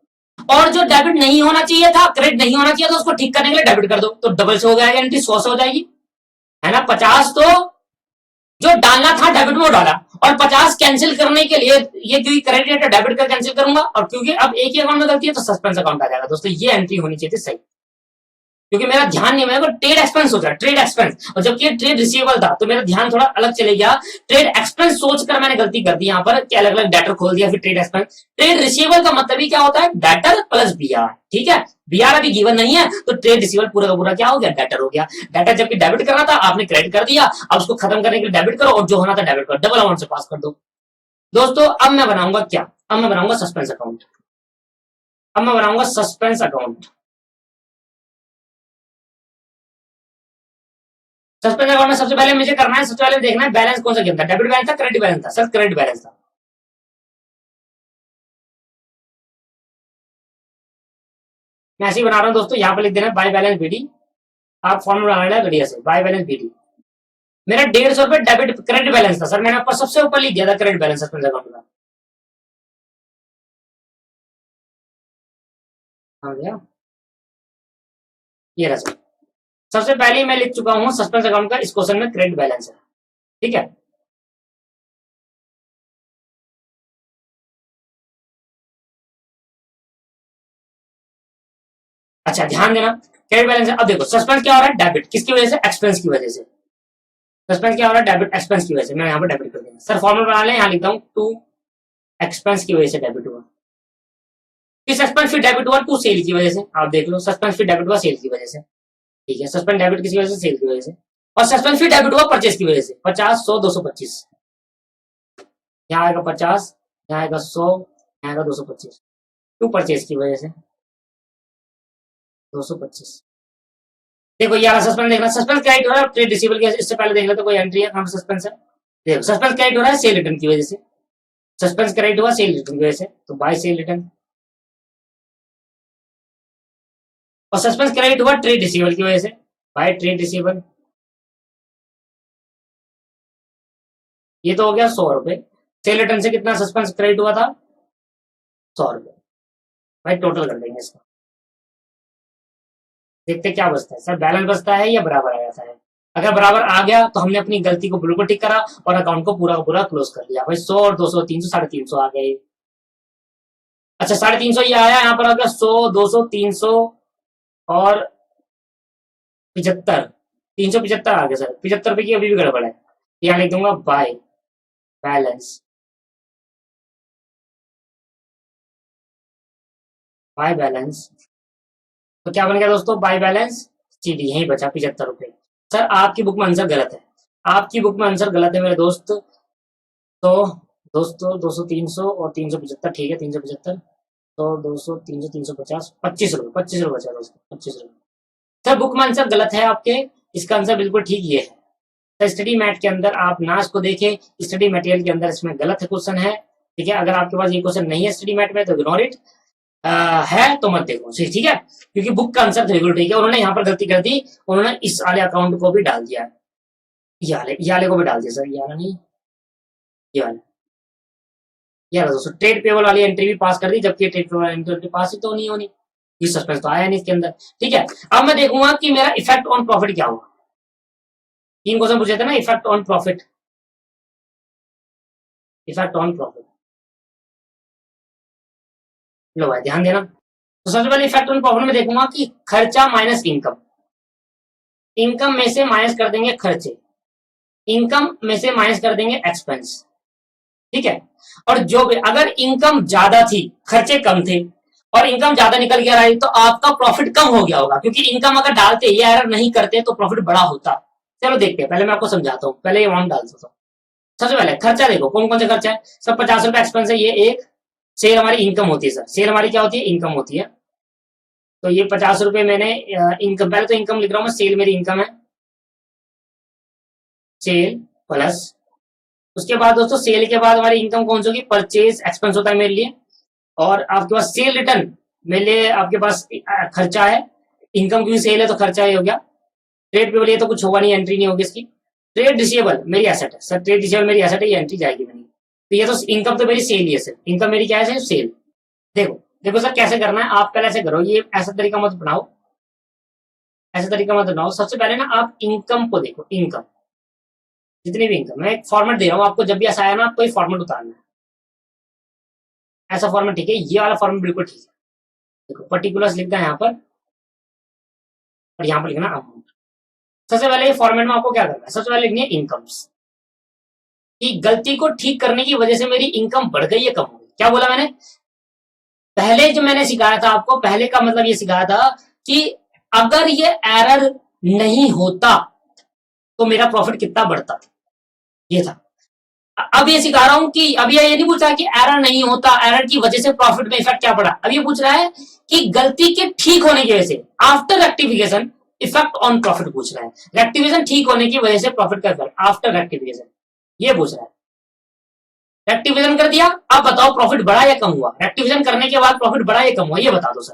और जो डेबिट नहीं होना चाहिए था, क्रेडिट नहीं होना चाहिए था, उसको ठीक करने के लिए डेबिट कर दो, तो डबल से हो जाएगा एंट्री, 100 से हो जाएगी, है ना। 50 तो जो डालना था डेबिट में वो डाला, और 50 कैंसिल करने के लिए ये क्योंकि क्रेडिट है डेबिट का कैंसिल करूंगा, और क्योंकि अब एक ही अकाउंट में गलती है तो सस्पेंस अकाउंट आ जाएगा दोस्तों, ये एंट्री होनी चाहिए थी सही, क्योंकि मेरा ध्यान नहीं, मेरे को ट्रेड एक्सपेंस सोचा, ट्रेड एक्सपेंस, और जबकि ट्रेड रिसीवेबल था तो मेरा ध्यान थोड़ा अलग चले गया, ट्रेड एक्सपेंस सोचकर मैंने गलती कर दी यहाँ पर कि अलग अलग डेटर खोल दिया, फिर ट्रेड एक्सपेंस। ट्रेड रिसीवेबल का मतलब ही क्या होता है, डेटर प्लस बीआर, ठीक है, बीआर अभी गिवन नहीं है तो ट्रेड रिसीवेबल पूरा का पूरा क्या हो गया, डेटर हो गया। डेटर जबकि डेबिट करना था आपने क्रेडिट कर दिया, अब उसको खत्म करने के लिए डेबिट करो, और जो होना था डेबिट करो, डबल अमाउंट से पास कर दो। दोस्तों अब मैं बनाऊंगा क्या, अब मैं बनाऊंगा सस्पेंस अकाउंट, अब मैं बनाऊंगा सस्पेंस अकाउंट। सस्पेंस अकाउंट में सबसे पहले मुझे करना है, सबसे पहले देखना है बैलेंस कौन सा गेम था, डेबिट बैलेंस था क्रेडिट बैलेंस था, सर क्रेडिट बैलेंस था। मैं ऐसे ही बना रहा हूँ दोस्तों, यहाँ पे लिख देना बाय बैलेंस बीडी, आप फॉर्मूला बनाना बढ़िया से, बाय बैलेंस बीडी। मेरा 150 रुपए डेबिट क्रेडिट बैलेंस था सर, मैंने ऊपर सबसे ऊपर लिख दिया था क्रेडिट बैलेंस सस्पेंस अकाउंट का। हाँ भैया ये रहा सर, सबसे पहले मैं लिख चुका हूं सस्पेंस अकाउंट का, इस क्वेश्चन में क्रेडिट बैलेंस है, ठीक है। अच्छा ध्यान देना, क्रेडिट बैलेंस है। अब देखो सस्पेंस क्या हो रहा है, डेबिट किसकी वजह से, एक्सपेंस की वजह से। सस्पेंस क्या हो रहा है, डेबिट एक्सपेंस की वजह से। मैं यहाँ पर डेबिट कर दूंगा सर, फॉर्मूला बना लें, यहाँ लिखता हूँ टू एक्सपेंस की वजह से डेबिट हुआ। किस एक्सपेंस फिर डेबिट हुआ, टू सेल की वजह से। आप देख लो सस्पेंस फिर डेबिट हुआ सेल की वजह से, ठीक है। सस्पेंस डेबिट किसी वजह से, सेल की वजह से। और सस्पेंस फिर डेबिट हुआ परचेज की वजह से, 50 100 225, यहाँ आएगा 50, यहाँ आएगा 100, यहाँ आएगा 225, टू परचेज की वजह से 225। देखो ये वाला सस्पेंस देखना, सस्पेंस क्रेडिट हो रहा है ट्रेड रिसीवेबल के, इससे पहले देख लेते कोई एंट्री है कहां पे सस्पेंस है। देखो सस्पेंस क्रेडिट हो रहा है सेल रिटर्न की वजह से, सस्पेंस क्रेडिट हुआ सेल रिटर्न की वजह से, तो बाय सेल रिटर्न। और सस्पेंस क्रेडिट हुआ ट्रेड रिसीवेबल की वजह से, बाय ट्रेड रिसीवेबल। ये तो हो गया 100 रुपए। सेल रिटर्न से कितना सस्पेंस क्रेडिट हुआ था, 100 रुपए। भाई टोटल कर देंगे इसका, देखते क्या बचता है। सर बैलेंस बचता है या बराबर आ जाता है। अगर बराबर आ गया तो हमने अपनी गलती को बिल्कुल ठीक करा और अकाउंट को पूरा का पूरा क्लोज कर दिया। भाई 100 और 200 300 350 आ गए। अच्छा 350 ये आया, यहाँ पर आ गया 100 200 300 और 75, 375 आ गया। सर 75 रुपए की अभी भी गड़बड़ है, यहाँ लिख दूंगा बाय बैलेंस, बाय बैलेंस। तो क्या बन गया दोस्तों, बाय बैलेंस सीडी, यही बचा 75 रुपए। सर आपकी बुक में आंसर गलत है, आपकी बुक में आंसर गलत है मेरे दोस्त। तो दोस्तों 200 300 और 375, ठीक है 375, तो 200 300 350 25 रुपए, 25 रुपए बचा दोस्तों, 25 रुपए। सर बुक में आंसर गलत है आपके, इसका आंसर बिल्कुल ठीक ये है। तो स्टडी मैट के अंदर आप नाश को देखें, स्टडी मटेरियल के अंदर इसमें गलत क्वेश्चन है, ठीक है। अगर आपके पास ये क्वेश्चन नहीं है स्टडी मैट में तो इग्नोर इट, है तो मत देखो, ठीक है। क्योंकि बुक का आंसर तो बिल्कुल ठीक है, उन्होंने यहाँ पर गलती कर दी, उन्होंने इस वाले अकाउंट को भी डाल दिया, ये वाले को भी डाल दिया सर, ये वाला नहीं, ये वाला। ये वाला दोस्तों ट्रेड पेबल वाली एंट्री भी पास कर दी, जबकि ट्रेड पेबल एंट्री पास ही तो नहीं होनी, ये सस्पेंस तो आया नहीं इसके अंदर, ठीक है। अब मैं देखूंगा कि मेरा इफेक्ट ऑन प्रॉफिट क्या होगा। 3 क्वेश्चन पूछे थे ना, effect on profit, effect on profit. लो भाई ध्यान देना, तो सबसे पहले इफेक्ट ऑन प्रॉफिट में देखूंगा कि खर्चा माइनस इनकम, इनकम में से माइनस कर देंगे खर्चे, इनकम में से माइनस कर देंगे एक्सपेंस, ठीक है। और जो भी अगर इनकम ज्यादा थी खर्चे कम थे और इनकम ज्यादा निकल के आई तो आपका प्रॉफिट कम हो गया होगा, क्योंकि इनकम अगर डालते ये एरर नहीं करते तो प्रॉफिट बड़ा होता। चलो देखते हैं, पहले मैं आपको समझाता हूँ, पहले ये अमाउंट डाल देता हूँ। सबसे पहले खर्चा देखो कौन कौन सा खर्चा है, सब 50 रुपए एक्सपेंस है, ये एक। सेल हमारी इनकम होती है सर, सेल हमारी क्या होती है, इनकम होती है। तो ये 50 रुपए मैंने इनकम, पहले तो इनकम लिख रहा हूँ मैं, सेल मेरी इनकम है, सेल प्लस, उसके बाद दोस्तों सेल के बाद हमारी इनकम कौन सी होगी, परचेज एक्सपेंस होता है मेरे लिए। और आपके पास सेल रिटर्न मेरे लिए, आपके पास खर्चा है, इनकम क्योंकि सेल है तो खर्चा ही हो गया। ट्रेड पेबल ये तो कुछ होगा नहीं, एंट्री नहीं होगी इसकी। ट्रेड रिसीवेबल मेरी एसेट है सर, ट्रेड रिसीवेबल मेरी एसेट है, ये एंट्री जाएगी मेरी। तो ये तो इनकम तो मेरी सेल ही है सर, इनकम मेरी क्या है, सेल। देखो देखो सर कैसे करना है, आप पहले ऐसे करो, ये ऐसा तरीका मत बनाओ, ऐसा तरीका मत बनाओ। सबसे पहले ना आप इनकम को देखो, इनकम जितनी भी इनकम, मैं एक फॉर्मेट दे रहा हूँ आपको, जब भी ऐसा आया ना आपको ये फॉर्मेट उतारना है, ऐसा फॉर्मेट, ठीक है। ये वाला फॉर्मेट बिल्कुल ठीक है। देखो पर्टिकुलर्स लिखना है यहाँ पर, और यहाँ पर लिखना अमाउंट। सबसे पहले ये फॉर्मेट में आपको क्या करना है, सबसे पहले लिखनी है इनकम्स, कि गलती को ठीक करने की वजह से मेरी इनकम बढ़ गई या कम हो गई। क्या बोला मैंने, पहले जो मैंने सिखाया था आपको, पहले का मतलब ये सिखाया था कि अगर ये एरर नहीं होता तो मेरा प्रॉफिट कितना बढ़ता, ये था। अब ये सिखा रहा हूं कि अब ये नहीं पूछ रहा कि एरर नहीं होता, एरर की वजह से प्रॉफिट में इफेक्ट क्या पड़ा। अब ये पूछ रहा है कि गलती के ठीक होने की वजह से, after rectification effect on profit पूछ रहा है। रेक्टिफिकेशन ठीक होने की वजह से प्रॉफिट का इफेक्ट आफ्टर रेक्टिफिकेशन, ये पूछ रहा है। रेक्टिफिकेशन कर दिया, अब बताओ प्रॉफिट बढ़ा या कम हुआ, रेक्टिफिकेशन करने के बाद प्रॉफिट बढ़ा या कम हुआ, ये बता दो सर।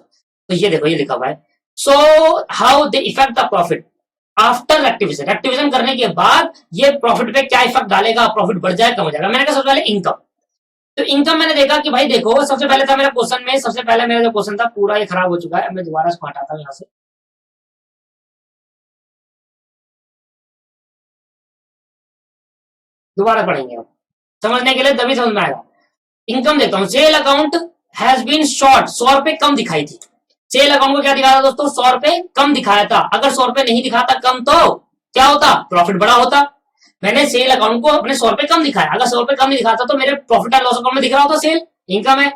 तो ये देखो ये लिखा हुआ है, so how they effect the profit after rectification, rectification करने के बाद ये प्रॉफिट पे क्या इफेक्ट डालेगा, प्रॉफिट बढ़ जाए कम हो जाएगा। मैंने कहा सबसे पहले इनकम, तो इनकम मैंने देखा कि भाई देखो सबसे पहले था मेरा क्वेश्चन में, सबसे पहले मेरा जो क्वेश्चन था पूरा ये खराब हो चुका है। मैं दोबारा इसको हटाता हूं यहाँ से, दोबारा पढ़ेंगे आप समझने के लिए, तभी समझ में आएगा। इनकम देखता हूं, sale account has been short, 100 रुपए कम दिखाई थी। सेल अकाउंट को क्या दिखाया था दोस्तों, 100 रुपए कम दिखाया था। अगर 100 रुपए नहीं दिखाता कम तो क्या होता, प्रॉफिट बड़ा होता। मैंने सेल अकाउंट को अपने 100 रुपए कम दिखाया, अगर 100 रुपए कम नहीं दिखाता तो मेरे प्रॉफिट एंड लॉस अकाउंट में दिख रहा होता सेल, इनकम है।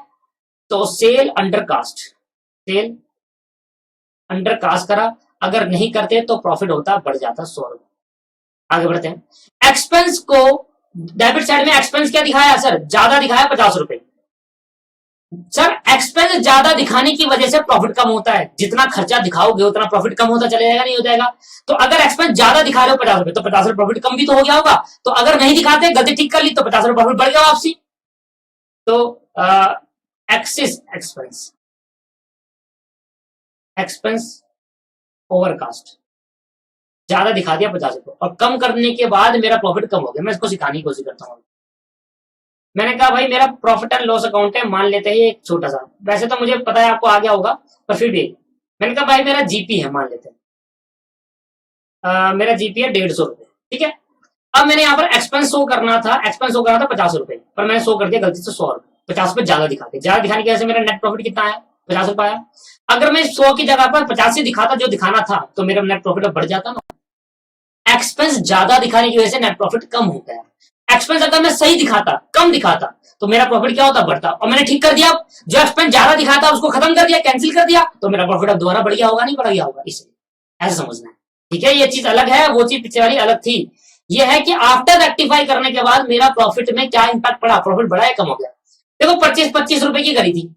तो sale undercast, sale undercast करा, अगर नहीं करते तो प्रॉफिट होता, बढ़ जाता 100 रुपए। आगे बढ़ते हैं। एक्सपेंस को डेबिट साइड में एक्सपेंस क्या दिखाया सर, ज्यादा दिखाया 50 रुपए। सर एक्सपेंस ज्यादा दिखाने की वजह से प्रॉफिट कम होता है, जितना खर्चा दिखाओगे उतना प्रॉफिट कम होता चले जाएगा, नहीं हो जाएगा। तो अगर एक्सपेंस ज्यादा दिखा रहे हो 50 रुपए, तो 50 रुपए प्रॉफिट कम भी तो हो गया होगा। तो अगर नहीं दिखाते, गलती ठीक कर ली, तो 50 रुपए प्रॉफिट बढ़ गया वापसी। तो एक्सिस एक्सपेंस, एक्सपेंस ओवरकास्ट, ज्यादा दिखा दिया 50 रुपए और कम करने के बाद मेरा प्रॉफिट कम हो गया। मैं इसको सिखाने की कोशिश करता हूँ। मैंने कहा भाई मेरा प्रॉफिट एंड लॉस अकाउंट है, मान लेते हैं एक छोटा सा, वैसे तो मुझे पता है आपको आ गया होगा, पर फिर भी मैंने कहा भाई मेरा जीपी है, मान लेते हैं मेरा जीपी है 150 रुपए, ठीक है। अब मैंने यहाँ पर एक्सपेंस शो करना था, एक्सपेंस शो करना था 50 रुपए, पर मैंने शो कर दिया गलती से 100 रुपए, 50 रुपए ज्यादा दिखा दिया। ज्यादा दिखाने की वजह से मेरा नेट प्रॉफिट कितना है, 50 रुपए आया। अगर मैं 100 की जगह पर 50 से दिखाता जो दिखाना था, तो मेरा नेट प्रॉफिट बढ़ जाता ना। एक्सपेंस ज्यादा दिखाने की वजह से नेट प्रॉफिट कम हो गया। एक्सपेंस अगर मैं सही दिखाता, कम दिखाता, तो मेरा प्रॉफिट क्या होता, बढ़ता। और मैंने ठीक कर दिया, जो एक्सपेंस ज्यादा दिखाता उसको खत्म कर दिया, कैंसिल कर दिया, तो मेरा प्रॉफिट अब दोबारा बढ़ गया होगा, नहीं बढ़ गया होगा, इसलिए ऐसा समझना है, ठीक है। ये चीज अलग है, वो चीज पिछले वाली अलग थी। ये है कि आफ्टर रेक्टिफाई करने के बाद मेरा प्रॉफिट में क्या इंपैक्ट पड़ा, प्रॉफिट बढ़ा या कम हो गया। देखो 25 रुपए की करी थी,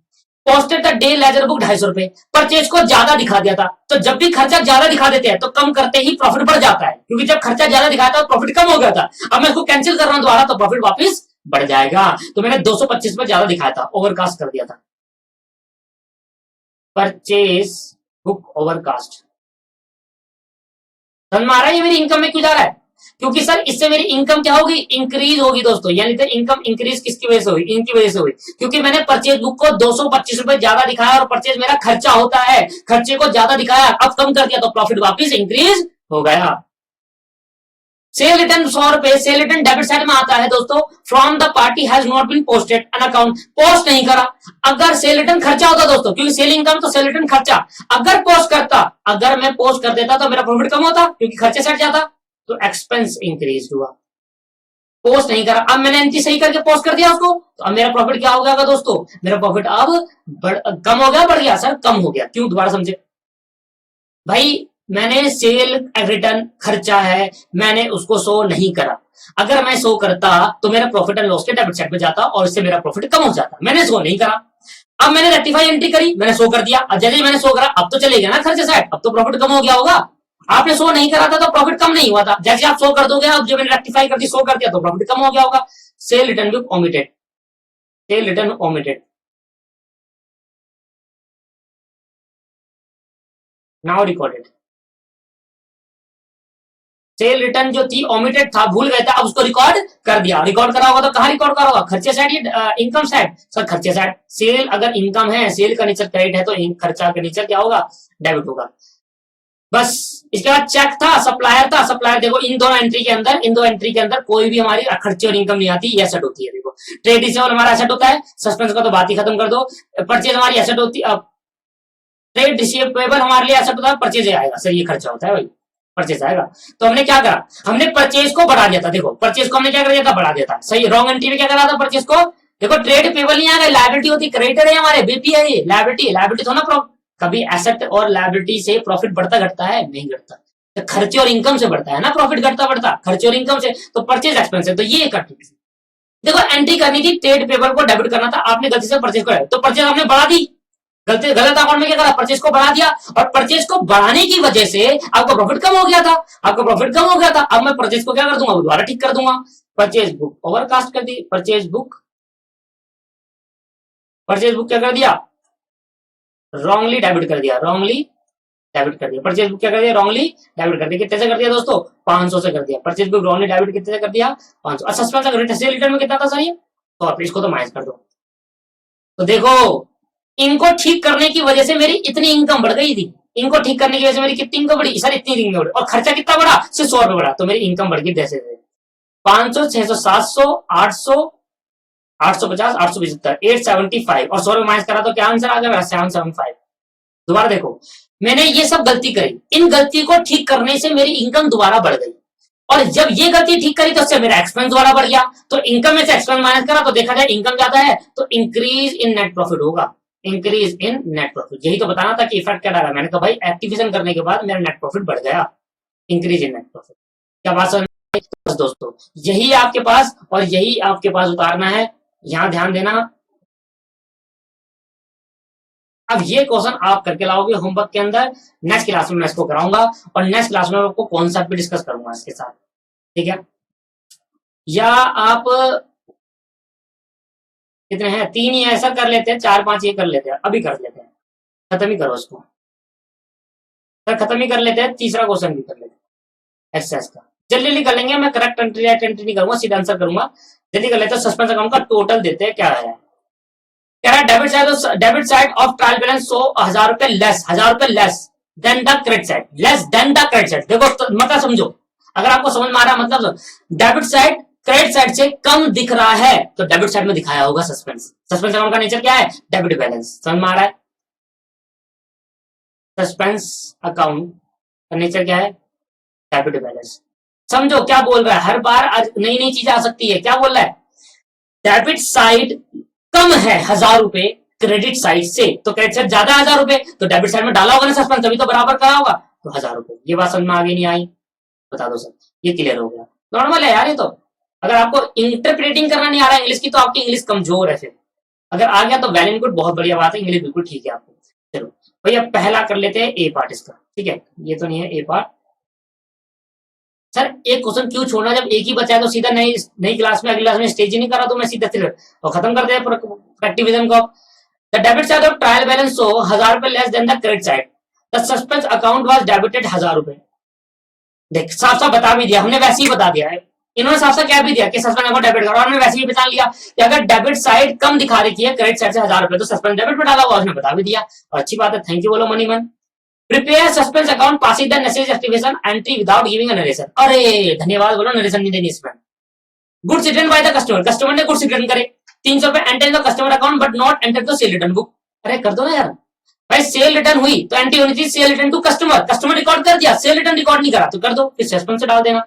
posted the day laser book 250 रुपए, परचेज को ज्यादा दिखा दिया था। तो जब भी खर्चा ज्यादा दिखा देते हैं तो कम करते ही प्रॉफिट बढ़ जाता है, क्योंकि जब खर्चा ज्यादा दिखाया था प्रॉफिट कम हो गया था। अब मैं इसको कैंसिल कर रहा हूं दोबारा, तो प्रॉफिट वापस बढ़ जाएगा। तो मैंने 225 रुपए ज्यादा दिखाया था, ओवरकास्ट कर दिया था, परचेज बुक ओवरकास्ट। समझ में आ रहा है ये मेरी इनकम में क्यों जा रहा है, क्योंकि सर इससे मेरी इनकम क्या होगी, इंक्रीज होगी दोस्तों। यानी तो इनकम इंक्रीज किसकी वजह से हुई, इनकी वजह से हुई, क्योंकि मैंने परचेज बुक को 225 रुपए ज्यादा दिखाया और परचेज मेरा खर्चा होता है, खर्चे को ज्यादा दिखाया, अब कम कर दिया, तो प्रॉफिट वापस इंक्रीज हो गया। सेल रिटर्न 100 रुपए, सेल रिटर्न डेबिट साइड में आता है दोस्तों, from the party has not been posted an account, post नहीं करा। अगर सेल रिटर्न खर्चा होता दोस्तों, क्योंकि सेल इनकम तो सेल रिटर्न खर्चा, अगर पोस्ट करता, अगर मैं पोस्ट कर देता तो मेरा प्रॉफिट कम होता, क्योंकि खर्चे सेट जाता, तो एक्सपेंस इंक्रीज हुआ। पोस्ट नहीं करा, अब मैंने एंट्री सही करके पोस्ट कर दिया उसको, तो अब मेरा प्रॉफिट क्या हो गया दोस्तों, मेरा प्रॉफिट अब कम हो गया, बढ़ गया सर, कम हो गया। क्यों, दोबारा समझे भाई, मैंने सेल रिटर्न खर्चा है, मैंने उसको शो नहीं करा। अगर मैं शो करता तो मेरा प्रॉफिट एंड लॉस के डेबिट साइड पे जाता और इससे मेरा प्रॉफिट कम हो जाता, मैंने शो नहीं करा। अब मैंने रेक्टिफाई एंट्री करी, मैंने शो कर दिया, अब जैसे मैंने शो करा अब तो चले गया ना खर्चे साइड, अब तो प्रॉफिट कम हो गया होगा। आपने शो नहीं करा था तो प्रॉफिट कम नहीं हुआ था, जैसे आप शो कर दोगे, अब जब मैंने रेक्टिफाई कर दी, शो कर दिया, तो प्रॉफिट कम हो गया होगा। सेल रिटर्न भी omitted, cell return omitted, now recorded. Cell return जो थी ओमिटेड था, भूल गए थे, अब उसको रिकॉर्ड कर दिया। रिकॉर्ड करा होगा तो कहां रिकॉर्ड करा होगा, खर्चे साइड या इनकम साइड, सर खर्चे साइड। सेल अगर इनकम है, सेल का नेचर क्रेडिट है, तो खर्चा का नेचर क्या होगा, डेबिट होगा। बस इसके बाद चेक था, सप्लायर था, सप्लायर देखो इन दोनों एंट्री के अंदर, इन दो एंट्री के अंदर कोई भी हमारी खर्चे और इनकम नहीं आती, ये एसेट होती है। देखो ट्रेड रिसीवेबल हमारा एसेट होता है, सस्पेंस का तो बात ही खत्म कर दो। परचेज हमारी एसेट होती है, ट्रेड रिसीवेबल हमारे लिए एसेट होता है, परचेज आएगा सर, ये खर्चा होता है भाई, परचेज आएगा। तो हमने क्या करा, हमने परचेज को बढ़ा दिया था। देखो परचेज को हमने क्या कर दिया था, बढ़ा दिया था, सही। रॉन्ग एंट्री में क्या करा था, परचेज को, देखो ट्रेड पेबल नहीं आएगा, लायबिलिटी होती, क्रेडिटर है हमारे, बीपी है ये, लायबिलिटी, लायबिलिटी थोड़ा ना। कभी एसेट और लायबिलिटी से प्रॉफिट बढ़ता घटता है, नहीं घटता। तो खर्चे और इनकम से बढ़ता है ना प्रॉफिट, घटता बढ़ता खर्चे और इनकम से, तो परचेज एक्सपेंस है, तो ये कट। देखो एंट्री करनी थी, ट्रेड पेबल को डेबिट करना था, आपने गलती से परचेज को, तो परचेज हमने बढ़ा दी, गलत अकाउंट में क्या करा, परचेज को बढ़ा दिया, और परचेज को बढ़ाने की वजह से आपका प्रॉफिट कम हो गया था, आपका प्रॉफिट कम हो गया था। अब मैं परचेज को क्या कर दूंगा, दोबारा ठीक कर दूंगा। परचेज बुक ओवरकास्ट कर दी, परचेज बुक क्या कर दिया, रॉन्गली डेबिट कर दिया, रॉन्गली डेबिट कर दिया। परचेज बुक क्या कर दिया, रॉन्गली डेबिट कर दिया। कितने से कर दिया दोस्तों, 500 से कर दिया। परचेज बुक रॉन्गली डेबिट कितने से कर दिया, 500। अच्छा सस्पेंस सेल रिटर्न में कितना था सर, ये तो इसको तो माइनस कर दो। तो देखो इनको ठीक करने की वजह से मेरी इतनी इनकम बढ़ गई थी, इनको ठीक करने की वजह से मेरी कितनी इनकम बढ़ी सर, इतनी इनकम बढ़ी, और खर्चा कितना बढ़ा, सिर्फ 100 रुपए बढ़ा, तो मेरी इनकम बढ़ गई जैसे। 500, 600, 700, 800, 850, 875, 875 और 100 माइनस करा तो क्या आंसर आ गया मेरा? 775। दोबारा देखो, मैंने ये सब गलती करी, इन गलती को ठीक करने से मेरी इनकम दोबारा बढ़ गई, और जब ये गलती ठीक करी तो उससे मेरा एक्सपेंस दोबारा बढ़ गया, तो इनकम में से एक्सपेंस माइनस करा तो देखा जाए इनकम ज्यादा है तो इंक्रीज इन नेट प्रॉफिट होगा, इंक्रीज इन नेट प्रॉफिट। यही तो बताना था कि इफेक्ट क्या डाला मैंने, कहा भाई एक्टिवेशन करने के बाद मेरा नेट प्रॉफिट बढ़ गया, इंक्रीज इन नेट प्रॉफिट। क्या बात समझ? बस दोस्तों यही आपके पास, और यही आपके पास उतारना है, यहां ध्यान देना। अब ये क्वेश्चन आप करके लाओगे होमवर्क के अंदर, नेक्स्ट क्लास में मैं इसको कराऊंगा, और नेक्स्ट क्लास में आपको कॉन्सेप्ट भी डिस्कस करूंगा इसके साथ, ठीक है? या आप कितने हैं? 3 ही ऐसा कर लेते हैं, 4-5 ये कर लेते हैं, अभी कर लेते हैं, खत्म ही करो इसको सर, खत्म ही कर लेते हैं, तीसरा क्वेश्चन भी कर लेते हैं एक्सरसाइज का, जल्दी जल्दी कर लेंगे। मैं करेक्ट एंट्री राइट एंट्री नहीं करूंगा, सीधा आंसर करूंगा, जल्दी कर लेते हैं। सस्पेंस अकाउंट का टोटल देते हैं क्या है। कह रहा है debit side of trial balance 1,000 रुपए लेस, 1,000 रुपए less than the credit side, less than the credit side. देखो तो, मतलब समझो, अगर आपको समझ में आ रहा है मतलब डेबिट साइड क्रेडिट साइड से कम दिख रहा है तो डेबिट साइड में दिखाया होगा सस्पेंस। सस्पेंस अकाउंट का नेचर क्या है? Debit balance. समझ में आ रहा है? सस्पेंस अकाउंट का नेचर क्या है? Debit balance. समझो क्या बोल रहा है, हर बार नई नई चीज आ सकती है। क्या बोल रहा है? डेबिट साइड कम है 1,000 रुपए क्रेडिट साइड से, तो क्रेडिट साइड ज्यादा 1,000 रुपए, तो डेबिट साइड में डाला होगा ना सस्पेंस, तभी तो बराबर करा होगा, तो 1,000 रुपए। ये बात समझ में आगे नहीं आई? बता दो सर, ये क्लियर हो गया? नॉर्मल है यार ये तो। अगर आपको इंटरप्रेटिंग करना नहीं आ रहा है इंग्लिश की, तो आपकी इंग्लिश कमजोर है। फिर अगर आ गया तो वेल एंड गुड, बहुत बढ़िया बात है, इंग्लिश बिल्कुल ठीक है आपको। चलो भैया पहला कर लेते हैं ए पार्ट इसका, ठीक है? ये तो नहीं है ए पार्ट। सर एक क्वेश्चन क्यों छोड़ना, जब एक ही बचा है तो सीधा नई नई क्लास में, अगली क्लास में स्टेज ही नहीं करा तो मैं सीधा फिर और खत्म कर दिया प्रैक्टिविज्म को। The debit side of trial balance so 1,000 रुपए less than the credit side, the suspense account was debited 1,000 रुपए। देख साफ साफ बता भी दिया हमने, वैसे ही बता दिया है इन्होंने, साफ साफ क्या भी दिया कि सस्पेंस अकाउंट डेबिट करो, और हमने वैसे ही बता लिया कि अगर डेबिट साइड कम दिखा रही है क्रेडिट साइड से 1,000 रुपए तो सस्पेंस डेबिट में डाला हुआ, उसने बता भी दिया, और अच्छी बात है, थैंक यू बोलो मनी मन। Prepare suspense account passing the necessary activation entry without giving a narration. अरे धन्यवाद बोलो, नरेशन नहीं देनी इसमें। Goods return by the customer, customer ने गुड्स रिटर्न करे 300 रुपए, enter in the customer account but not enter the cell return book. अरे कर दो ना यार भाई, सेल रिटर्न हुई तो एंट्री होनी चाहिए sale return to customer, customer record कर दिया, सेल रिटर्न रिकॉर्ड नहीं करा तो कर दो, फिर सस्पेंस से डाल देना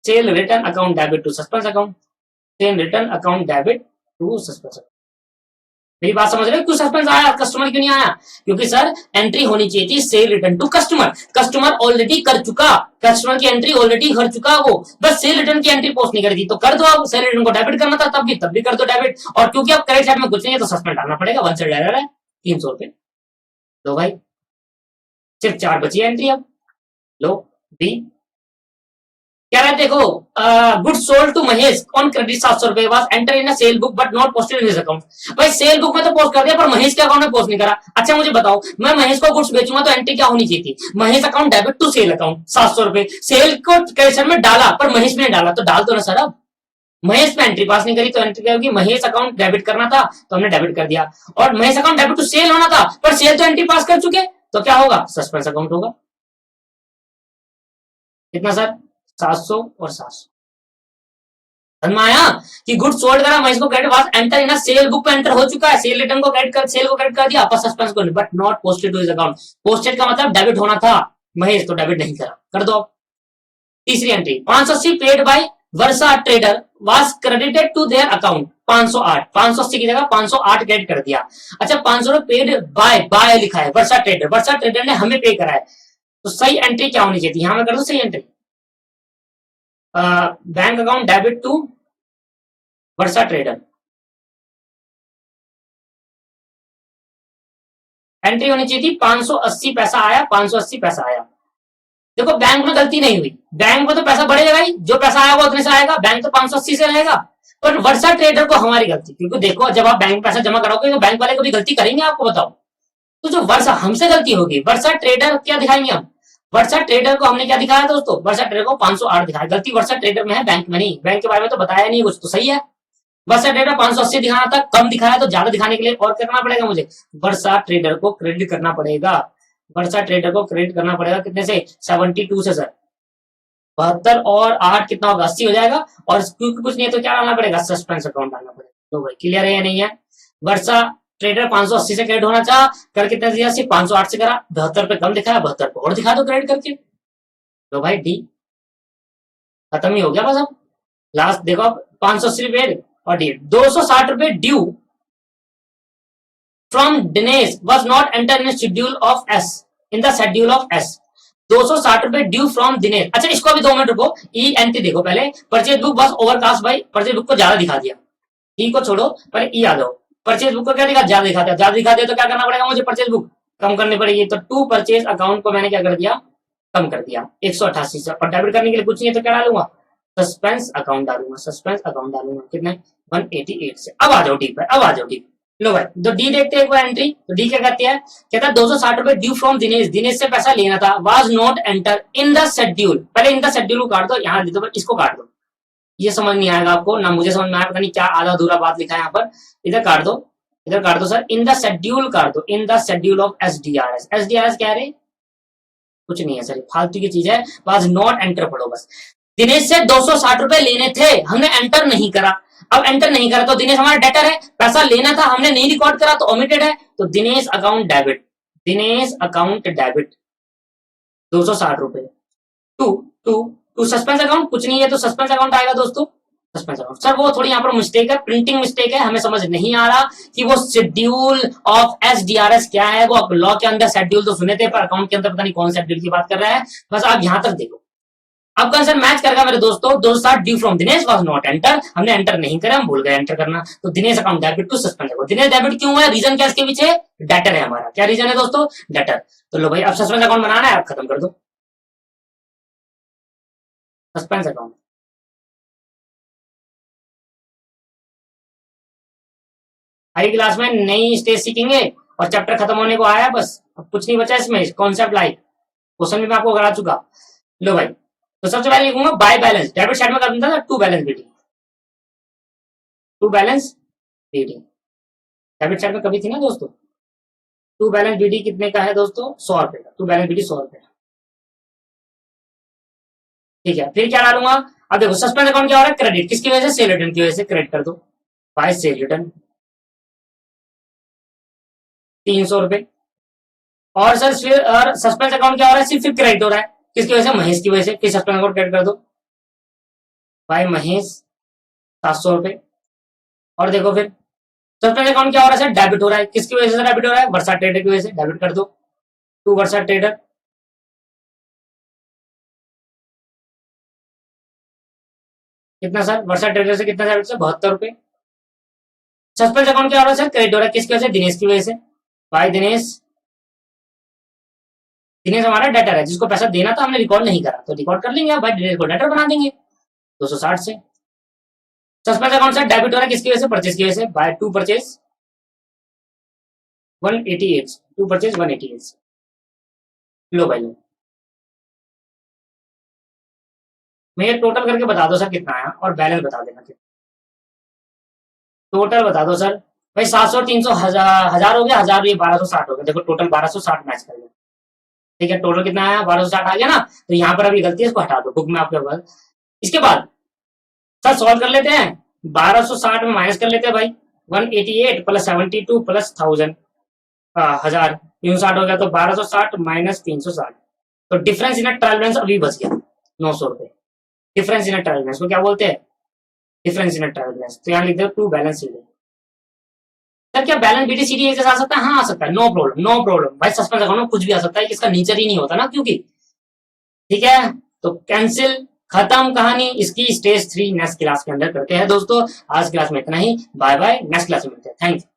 sale return account debit to suspense account, sale return account debit to suspense account. मेरी बात समझ रहे हो? क्यों सस्पेंस आया, कस्टमर क्यों नहीं आया? क्योंकि सर एंट्री होनी चाहिए थी sale return to customer, customer already कर चुका, कस्टमर की एंट्री ऑलरेडी कर चुका, वो बस सेल रिटर्न की एंट्री पोस्ट नहीं करी थी, तो कर दो आप, सेल रिटर्न को डेबिट करना था तब भी कर दो डेबिट, और क्योंकि अब क्रेडिट साइड में कुछ नहीं है तो सस्पेंस डालना पड़ेगा, 1 साइड एरर है 300 रुपए। लो भाई सिर्फ 4 बची एंट्री, अब लो बी कह रहा है देखो, goods sold to Mahesh on credit 700 रुपए was enter in sale book but not posted in his account. भाई सेल बुक में तो पोस्ट कर दिया पर महेश के अकाउंट में पोस्ट नहीं करा। अच्छा मुझे बताओ, मैं महेश को गुड्स बेचूंगा तो एंट्री क्या होनी चाहिए थी? Mahesh account debit to sale account 700 रुपए, सेल को क्रेडिट में डाला पर महेश में डाला, तो डाल दो ना सर। अब महेश में एंट्री पास नहीं करी तो एंट्री क्या होगी? महेश अकाउंट डेबिट करना था तो हमने डेबिट कर दिया, और Mahesh account debit to sale होना था पर सेल तो एंट्री पास कर चुके, तो क्या होगा? सस्पेंस अकाउंट होगा। कितना सर? 700 और 700। आया कि गुड सोल्ड करा, महेश को credit was enter in sale book पे एंटर हो चुका है, सेल रिटर्न को क्रेडिट कर, सेल को क्रेडिट कर दिया, पर सस्पेंस को नहीं, but not posted to his account. Posted का मतलब डेबिट होना था, महेश तो डेबिट नहीं करा, कर दो। तीसरी entry 580 paid by Varsha trader was credited to their account 508, 580 की जगह 508 क्रेडिट कर दिया। अच्छा 500 पेड बाय लिखा है वर्षा ट्रेडर ने हमें पे करा है, तो सही एंट्री क्या होनी चाहिए? यहां मैं कर दू सही entry, bank account debit to Varsha trader, entry होनी चाहिए थी 580 पैसा आया, 580 पैसा आया। देखो बैंक में गलती नहीं हुई, बैंक में तो पैसा बढ़ेगा ही, जो पैसा आया वो उतने से आएगा, बैंक तो 580 से रहेगा, पर वर्षा ट्रेडर को हमारी गलती, क्योंकि देखो जब आप बैंक में पैसा जमा कराओगे तो बैंक वाले कभी गलती करेंगे आपको बताओ? तो जो वर्षा हमसे गलती होगी, वर्षा ट्रेडर क्या दिखाएंगे हम? वर्षा ट्रेडर को हमने क्या दिखाया दोस्तों? वर्षा ट्रेडर को 508 दिखाया, गलती वर्षा ट्रेडर में है, बैंक में नहीं। बैंक के बारे में तो बताया नहीं कुछ, तो सही है। वर्षा ट्रेडर 580 दिखाना था, कम दिखाया तो ज्यादा दिखाने के लिए और करना पड़ेगा मुझे, वर्षा ट्रेडर को क्रेडिट करना पड़ेगा, वर्षा ट्रेडर को क्रेडिट करना पड़ेगा कितने से? 72 से सर, 72 और 8 कितना होगा, 80 हो जाएगा। और क्योंकि कुछ नहीं है तो क्या डालना पड़ेगा, सस्पेंस अकाउंट डालना पड़ेगा। तो भाई क्लियर है या नहीं है। वर्षा ट्रेडर 580 से क्रेडिट होना चाहा, कर कितना दिया, सिर्फ 508 से करा, 72 पे कम दिखाया, 72 पे और दिखा दो क्रेडिट करके। तो भाई डी खत्म ही हो गया बस। अब लास्ट देखो आप, 580 रुपए और डी 260 रुपए due from Dinesh was not enter in schedule of S, in the schedule of S. 260 रुपए ड्यू फ्रॉम दिनेश। अच्छा इसको भी 2 मिनट रुको, ई एंट्री देखो पहले। परचेज बुक बस ओवरकास्ट भाई, परचेज बुक को ज्यादा दिखा दिया, ई को छोड़ो पहले ई आ जाओ। परचेज बुक को क्या दिखा, ज्यादा दिखाते, ज्यादा दिखाते तो क्या करना पड़ेगा मुझे, परचेज बुक कम करनी पड़ेगी। तो टू परचेज अकाउंट को मैंने क्या कर दिया, कम कर दिया 188 से। और डेबिट करने के लिए कुछ नहीं है तो क्या डालूंगा, सस्पेंस अकाउंट डालूंगा, सस्पेंस अकाउंट डालूंगा कितने 188 से। अब आ जाओ डी पे, अब आ जाओ डी पे। लो भाई तो डी देखते हैं एक बार एंट्री। तो डी क्या कहती है, कहता है 260 रुपए ड्यू फ्रॉम दिनेश, दिनेश से पैसा लेना था, was not enter in the schedule. पहले इन द शेड्यूल को काट दो, यहाँ दे दो, इसको काट दो, ये समझ नहीं आएगा आपको ना, मुझे समझ में आया, पता नहीं क्या आधा अधूरा बात लिखा है यहाँ पर। इधर काट दो, इधर काट दो सर, इन द शेड्यूल काट दो, इन द शेड्यूल ऑफ एसडीआरएस। एसडीआरएस क्या है, कुछ नहीं है सर, फालतू की चीज है, वाज नॉट एंटर पढ़ो बस। दिनेश से 260 रुपए लेने थे, हमने एंटर नहीं करा। अब एंटर नहीं करा तो दिनेश हमारा डेटर है, पैसा लेना था हमने नहीं रिकॉर्ड करा तो ओमिटेड है, तो Dinesh account debit, Dinesh account debit 260 रुपए to to to suspense account, कुछ नहीं है तो सस्पेंस अकाउंट आएगा दोस्तों, सस्पेंस अकाउंट। सर वो थोड़ी यहाँ पर मिस्टेक है, प्रिंटिंग मिस्टेक है, हमें समझ नहीं आ रहा कि वो शेड्यूल ऑफ एसडीआरएस क्या है। वो लॉ के अंदर शेड्यूल तो सुने थे, पर अकाउंट के अंदर पता नहीं कौन शेड्यूल की बात कर रहा है। बस आप यहां तक देखो, आपका आंसर मैच करेगा मेरे दोस्तों। 260 due from Dinesh was not enter, हमने एंटर नहीं करा, हम भूल गए एंटर करना। तो Dinesh account debit to suspend account. Dinesh debit क्यों है, रीजन क्या इसके पीछे, डेटर है हमारा। क्या रीजन है दोस्तों, डेटर। तो लो भाई अब सस्पेंस अकाउंट बनाना है, आप खत्म कर दो सस्पेंस अकाउंट। अगली क्लास में नई स्टेज सीखेंगे और चैप्टर खत्म होने को आया, बस अब कुछ नहीं बचा इसमें, कॉन्सेप्ट लाइक क्वेश्चन भी मैं आपको करा चुका। लो भाई तो सबसे पहले लिखूंगा बाय बैलेंस, डेबिट साइड में कर देता था to balance BD, to balance BD debit side में कभी थी ना दोस्तों। टू बैलेंस बीडी कितने का है दोस्तों, 100 रुपए का, टू बैलेंस बीडी 100 रुपए का, ठीक है। फिर क्या डालूंगा, अब देखो सस्पेंस अकाउंट क्या हो रहा है, क्रेडिट, किसकी वजह से, सेल रिटर्न की वजह से, क्रेडिट कर दो बाय सेल रिटर्न 300 रुपए। और सर फिर और सस्पेंस अकाउंट क्या हो रहा है, सिर्फ क्रेडिट हो रहा है, किसकी वजह से, महेश की वजह से, फिर सस्पेंस अकाउंट क्रेडिट कर दो बाय महेश 700 रुपए। और देखो फिर सस्पेंस अकाउंट क्या हो रहा है सर, डेबिट हो रहा है, किसकी वजह से डेबिट हो रहा है, वर्षा ट्रेडर की वजह से, डेबिट कर दो टू वर्षा ट्रेडर। कितना सर, वर्षा ट्रेडर से कितना डेबिट, 72 रुपए। सस्पेंस अकाउंट क्या हो रहा है सर, क्रेडिट हो रहा है, किसकी वजह से, दिनेश की वजह से, बाय दिनेश। दिनेश हमारा डेटर है, जिसको पैसा देना था हमने रिकॉर्ड नहीं करा, तो रिकॉर्ड कर लेंगे भाई, दिनेश को डेटर बना देंगे 260 से। सस्पेंस अकाउंट से डेबिट हो रहा है, किसकी वजह से, परचेज की वजह से, by to purchase 188, to purchase 188। लो भाई लो, मैं ये टोटल करके बता दो सर कितना आया और बैलेंस बता देना कितना, टोटल बता दो सर। भाई 700 300 हजार हो गया, 1000 ये 1260 हो गया, देखो टोटल 1260 मैच कर गया, ठीक है। टोटल कितना आया, 1260 आ गया ना। तो यहाँ पर अभी गलती है, इसको हटा दो, बुक में आपके पास। इसके बाद सर सॉल्व कर लेते हैं, 1260 में माइनस कर लेते हैं भाई, 188 प्लस 72 प्लस 1000 हजार 360 हो गया, तो 1260 माइनस 360, तो डिफरेंस इन ट्रायल बैलेंस अभी बच गया 900 रुपए। डिफरेंस इन ट्रायल बैलेंस को क्या बोलते हैं, डिफरेंस इन ट्रायल बैलेंस। तो यहाँ लिख दो टू बैलेंस शीट। सर क्या बैलेंस बीटी सीडी एक जैसा आ सकता है, हाँ आ सकता है, नो प्रॉब्लम नो प्रॉब्लम भाई, सस्पेंस अकाउंट में कुछ भी आ सकता है, इसका नेचर ही नहीं होता ना, क्योंकि ठीक है। तो कैंसिल, खत्म कहानी। इसकी स्टेज 3 नेक्स्ट क्लास के अंदर करते हैं दोस्तों। आज क्लास में इतना ही, बाय बाय, नेक्स्ट क्लास में मिलते हैं, थैंक यू।